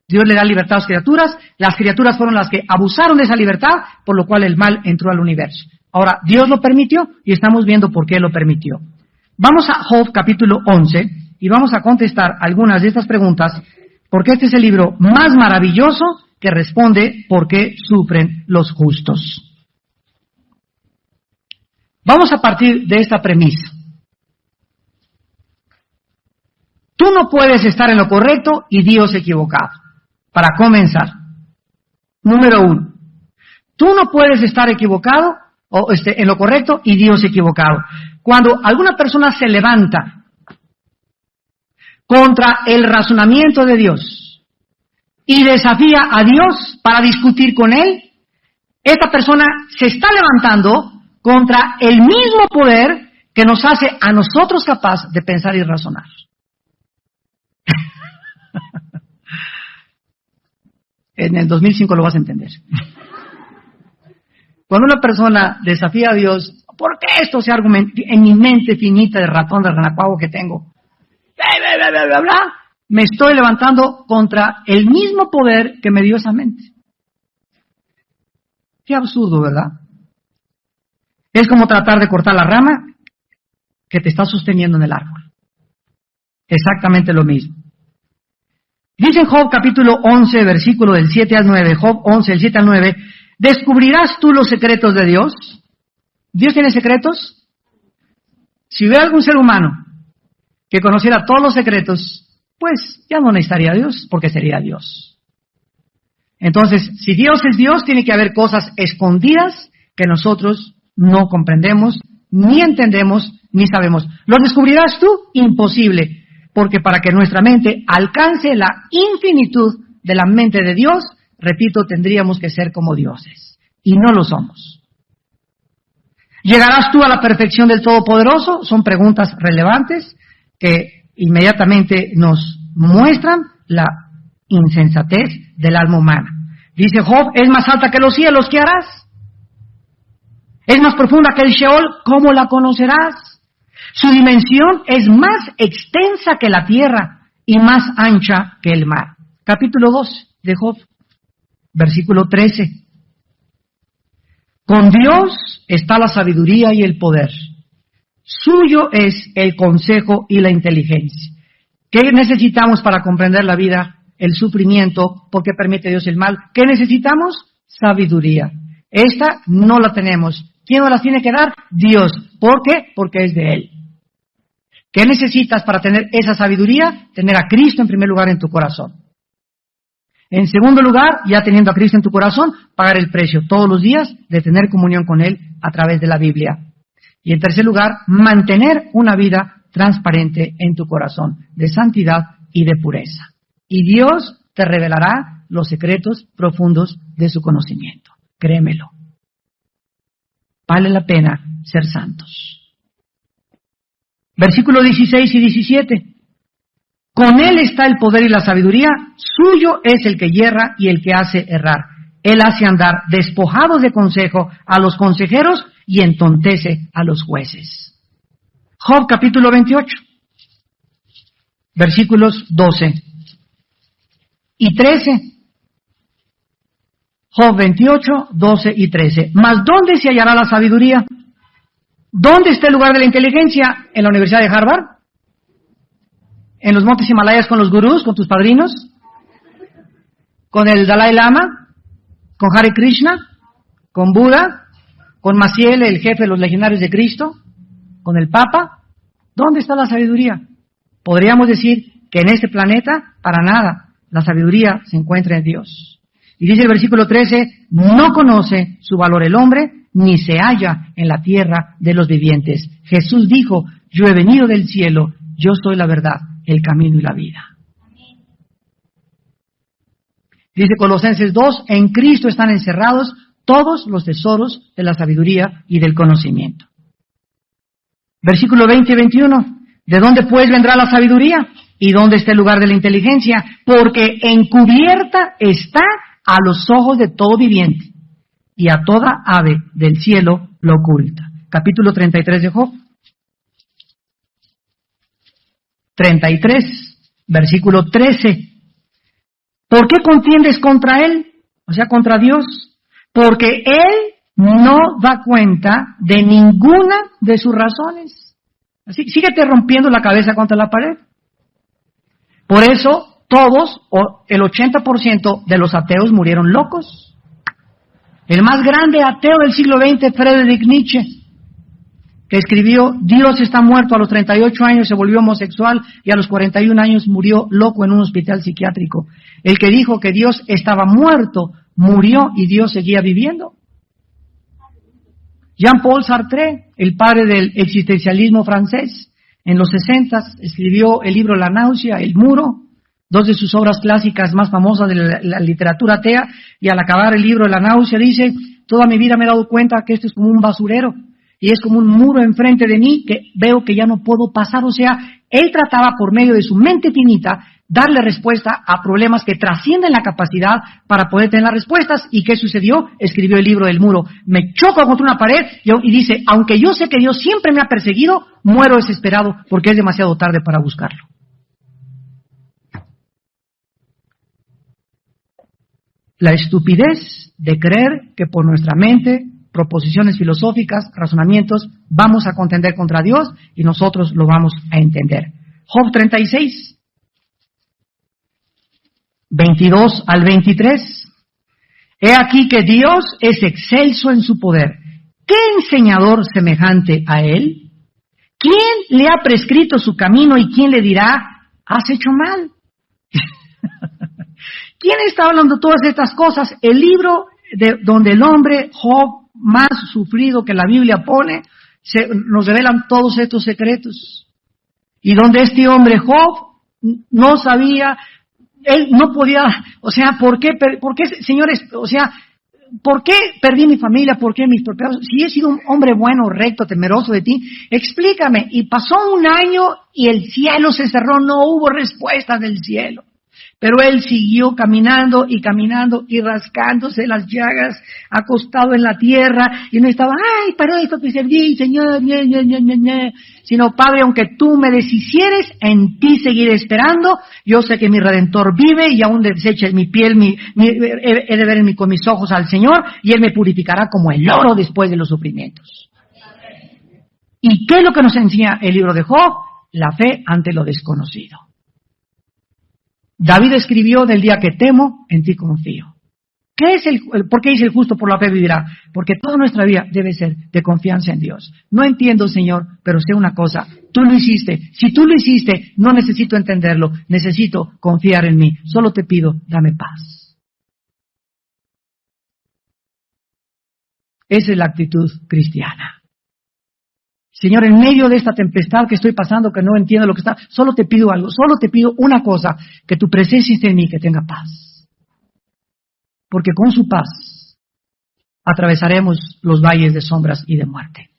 Dios le da libertad a las criaturas fueron las que abusaron de esa libertad, por lo cual el mal entró al universo. Ahora, Dios lo permitió y estamos viendo por qué lo permitió. Vamos a Job capítulo 11 y vamos a contestar algunas de estas preguntas, porque este es el libro más maravilloso que responde por qué sufren los justos. Vamos a partir de esta premisa. Tú no puedes estar en lo correcto y Dios equivocado. Para comenzar, número 1, tú no puedes estar equivocado en lo correcto y Dios equivocado. Cuando alguna persona se levanta contra el razonamiento de Dios y desafía a Dios para discutir con Él, esta persona se está levantando contra el mismo poder que nos hace a nosotros capaz de pensar y razonar. En el 2005 lo vas a entender. Cuando una persona desafía a Dios, ¿por qué esto se argumenta en mi mente finita de ratón de renacuajo que tengo? Bla, bla, bla, bla, me estoy levantando contra el mismo poder que me dio esa mente. Qué absurdo, ¿verdad? Es como tratar de cortar la rama que te está sosteniendo en el árbol. Exactamente lo mismo. Dice en Job capítulo 11, versículo del 7 al 9, Job 11, del 7 al 9, ¿descubrirás tú los secretos de Dios? ¿Dios tiene secretos? Si hubiera algún ser humano que conociera todos los secretos, pues ya no necesitaría a Dios, porque sería Dios. Entonces, si Dios es Dios, tiene que haber cosas escondidas que nosotros no comprendemos, ni entendemos, ni sabemos. ¿Lo descubrirás tú? Imposible. Porque para que nuestra mente alcance la infinitud de la mente de Dios, repito, tendríamos que ser como dioses. Y no lo somos. ¿Llegarás tú a la perfección del Todopoderoso? Son preguntas relevantes que inmediatamente nos muestran la insensatez del alma humana. Dice Job, es más alta que los cielos, ¿qué harás? Es más profunda que el Sheol, ¿cómo la conocerás? Su dimensión es más extensa que la tierra y más ancha que el mar. Capítulo 2 de Job, versículo 13. Con Dios está la sabiduría y el poder. Suyo es el consejo y la inteligencia. ¿Qué necesitamos para comprender la vida? El sufrimiento, ¿por qué permite Dios el mal? ¿Qué necesitamos? Sabiduría. Esta no la tenemos. ¿Quién nos la tiene que dar? Dios. ¿Por qué? Porque es de Él. ¿Qué necesitas para tener esa sabiduría? Tener a Cristo en primer lugar en tu corazón. En segundo lugar, ya teniendo a Cristo en tu corazón, pagar el precio todos los días de tener comunión con Él a través de la Biblia. Y en tercer lugar, mantener una vida transparente en tu corazón, de santidad y de pureza. Y Dios te revelará los secretos profundos de su conocimiento. Créemelo. Vale la pena ser santos. Versículos 16 y 17. Con Él está el poder y la sabiduría, suyo es el que yerra y el que hace errar. Él hace andar despojados de consejo a los consejeros y entontece a los jueces. Job capítulo 28, versículos 12 y 13. Job 28, 12 y 13. ¿Mas dónde se hallará la sabiduría? ¿Dónde está el lugar de la inteligencia? ¿En la Universidad de Harvard? ¿En los montes Himalayas con los gurús, con tus padrinos? ¿Con el Dalai Lama? ¿Con Hare Krishna? ¿Con Buda? ¿Con Maciel, el jefe de los legionarios de Cristo? ¿Con el Papa? ¿Dónde está la sabiduría? Podríamos decir que en este planeta, para nada, la sabiduría se encuentra en Dios. Y dice el versículo 13, no conoce su valor el hombre, ni se halla en la tierra de los vivientes. Jesús dijo, yo he venido del cielo, yo soy la verdad, el camino y la vida. Dice Colosenses 2, en Cristo están encerrados todos los tesoros de la sabiduría y del conocimiento. Versículo 20 y 21. ¿De dónde pues vendrá la sabiduría? ¿Y dónde está el lugar de la inteligencia? Porque encubierta está a los ojos de todo viviente, y a toda ave del cielo lo oculta. Capítulo 33 de Job. 33, versículo 13. ¿Por qué contiendes contra él? O sea, contra Dios. Porque él no da cuenta de ninguna de sus razones. Así, síguete rompiendo la cabeza contra la pared. Por eso, todos, o el 80% de los ateos murieron locos. El más grande ateo del siglo XX, Friedrich Nietzsche, que escribió, Dios está muerto, a los 38 años se volvió homosexual y a los 41 años murió loco en un hospital psiquiátrico. El que dijo que Dios estaba muerto, murió y Dios seguía viviendo. Jean-Paul Sartre, el padre del existencialismo francés, en los 60 escribió el libro La náusea, El muro, dos de sus obras clásicas más famosas de la literatura atea, y al acabar el libro La náusea dice, toda mi vida me he dado cuenta que esto es como un basurero, y es como un muro enfrente de mí que veo que ya no puedo pasar. O sea, él trataba por medio de su mente finita darle respuesta a problemas que trascienden la capacidad para poder tener las respuestas. ¿Y qué sucedió? Escribió el libro del muro. Me choco contra una pared y dice, aunque yo sé que Dios siempre me ha perseguido, muero desesperado porque es demasiado tarde para buscarlo. La estupidez de creer que por nuestra mente, proposiciones filosóficas, razonamientos, vamos a contender contra Dios y nosotros lo vamos a entender. Job 36, 22 al 23. He aquí que Dios es excelso en su poder. ¿Qué enseñador semejante a él? ¿Quién le ha prescrito su camino y quién le dirá, has hecho mal? ¿Quién está hablando todas estas cosas? El libro donde el hombre, Job, más sufrido que la Biblia pone, nos revelan todos estos secretos. Y donde este hombre, Job, no sabía, él no podía, o sea, ¿por qué, señores, o sea, por qué perdí mi familia? ¿Por qué mis pecados? Si he sido un hombre bueno, recto, temeroso de ti, explícame. Y pasó un año y el cielo se cerró, no hubo respuesta del cielo. Pero él siguió caminando y rascándose las llagas, acostado en la tierra, y no estaba, ay, para esto te serví, Señor, sino, Padre, aunque tú me deshicieres, en ti seguiré esperando, yo sé que mi Redentor vive, y aún deseches mi piel, he de ver con mis ojos al Señor, y Él me purificará como el oro después de los sufrimientos. ¿Y qué es lo que nos enseña el libro de Job? La fe ante lo desconocido. David escribió, del día que temo, en ti confío. ¿Por qué dice el justo por la fe vivirá? Porque toda nuestra vida debe ser de confianza en Dios. No entiendo, Señor, pero sé una cosa, tú lo hiciste. Si tú lo hiciste, no necesito entenderlo, necesito confiar en mí. Solo te pido, dame paz. Esa es la actitud cristiana. Señor, en medio de esta tempestad que estoy pasando, que no entiendo lo que está, solo te pido algo, solo te pido una cosa, que tu presencia esté en mí, que tenga paz. Porque con su paz atravesaremos los valles de sombras y de muerte.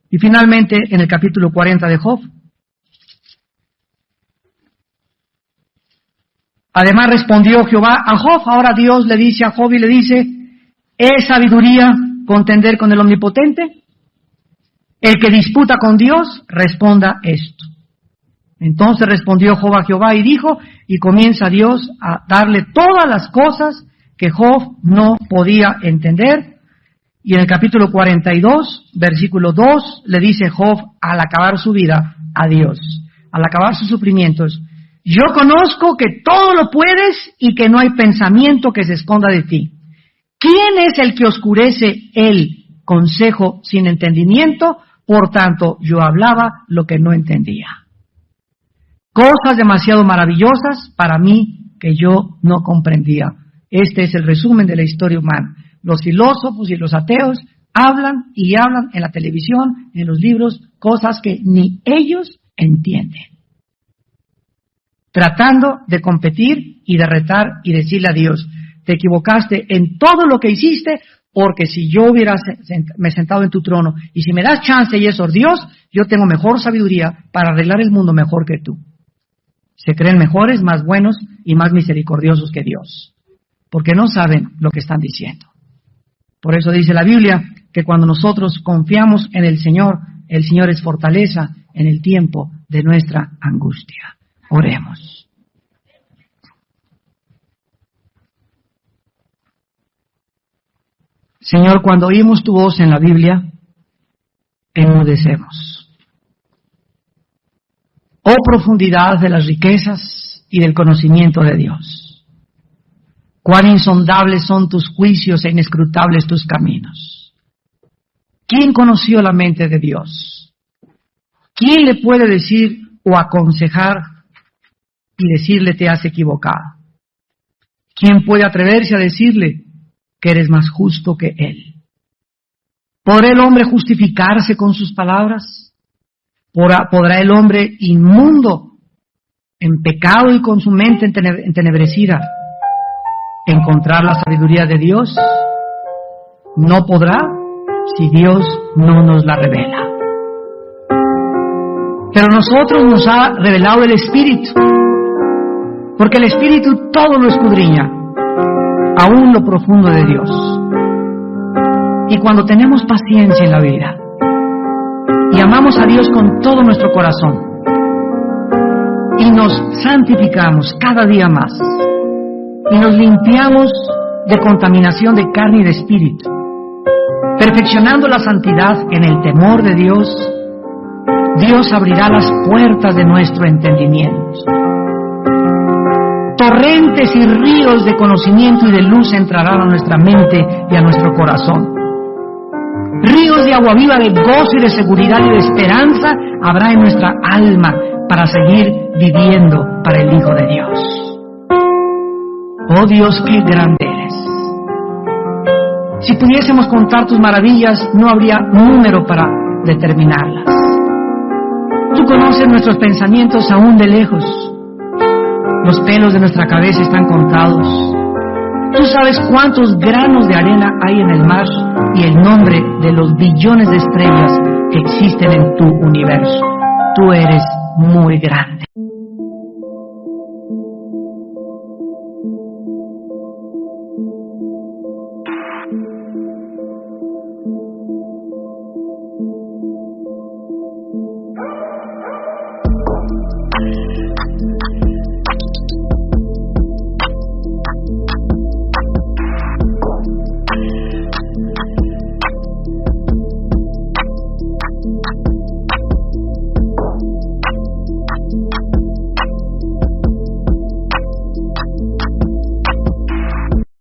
Y finalmente, en el capítulo 40 de Job, además respondió Jehová a Job. Ahora Dios le dice a Job y le dice, ¿es sabiduría contender con el Omnipotente? El que disputa con Dios, responda esto. Entonces respondió Job a Jehová y dijo, y comienza Dios a darle todas las cosas que Job no podía entender. Y en el capítulo 42, versículo 2, le dice Job al acabar su vida a Dios, al acabar sus sufrimientos, yo conozco que todo lo puedes y que no hay pensamiento que se esconda de ti. ¿Quién es el que oscurece el consejo sin entendimiento? Por tanto, yo hablaba lo que no entendía. Cosas demasiado maravillosas para mí que yo no comprendía. Este es el resumen de la historia humana. Los filósofos y los ateos hablan y hablan en la televisión, en los libros, cosas que ni ellos entienden. tratando de competir y de retar y decirle a Dios, te equivocaste en todo lo que hiciste, porque si yo hubiera me sentado en tu trono y si me das chance y eso, Dios, yo tengo mejor sabiduría para arreglar el mundo mejor que tú. Se creen mejores, más buenos y más misericordiosos que Dios, porque no saben lo que están diciendo. Por eso dice la Biblia que cuando nosotros confiamos en el Señor es fortaleza en el tiempo de nuestra angustia. Oremos. Señor, cuando oímos tu voz en la Biblia, enmudecemos. Oh profundidad de las riquezas y del conocimiento de Dios. Cuán insondables son tus juicios e inescrutables tus caminos. ¿Quién conoció la mente de Dios? ¿Quién le puede decir o aconsejar y decirle te has equivocado? ¿Quién puede atreverse a decirle que eres más justo que Él? ¿Podrá el hombre justificarse con sus palabras? ¿Podrá el hombre inmundo, en pecado y con su mente entenebrecida, encontrar la sabiduría de Dios? No podrá si Dios no nos la revela. Pero nosotros nos ha revelado el Espíritu, porque el Espíritu todo lo escudriña, aún lo profundo de Dios. Y cuando tenemos paciencia en la vida y amamos a Dios con todo nuestro corazón y nos santificamos cada día más y nos limpiamos de contaminación de carne y de espíritu, perfeccionando la santidad en el temor de Dios, Dios abrirá las puertas de nuestro entendimiento. Torrentes y ríos de conocimiento y de luz entrarán a nuestra mente y a nuestro corazón. Ríos de agua viva, de gozo y de seguridad y de esperanza habrá en nuestra alma para seguir viviendo para el Hijo de Dios. Oh Dios, qué grande eres. Si pudiésemos contar tus maravillas, no habría número para determinarlas. Tú conoces nuestros pensamientos aún de lejos. Los pelos de nuestra cabeza están contados. Tú sabes cuántos granos de arena hay en el mar y el nombre de los billones de estrellas que existen en tu universo. Tú eres muy grande.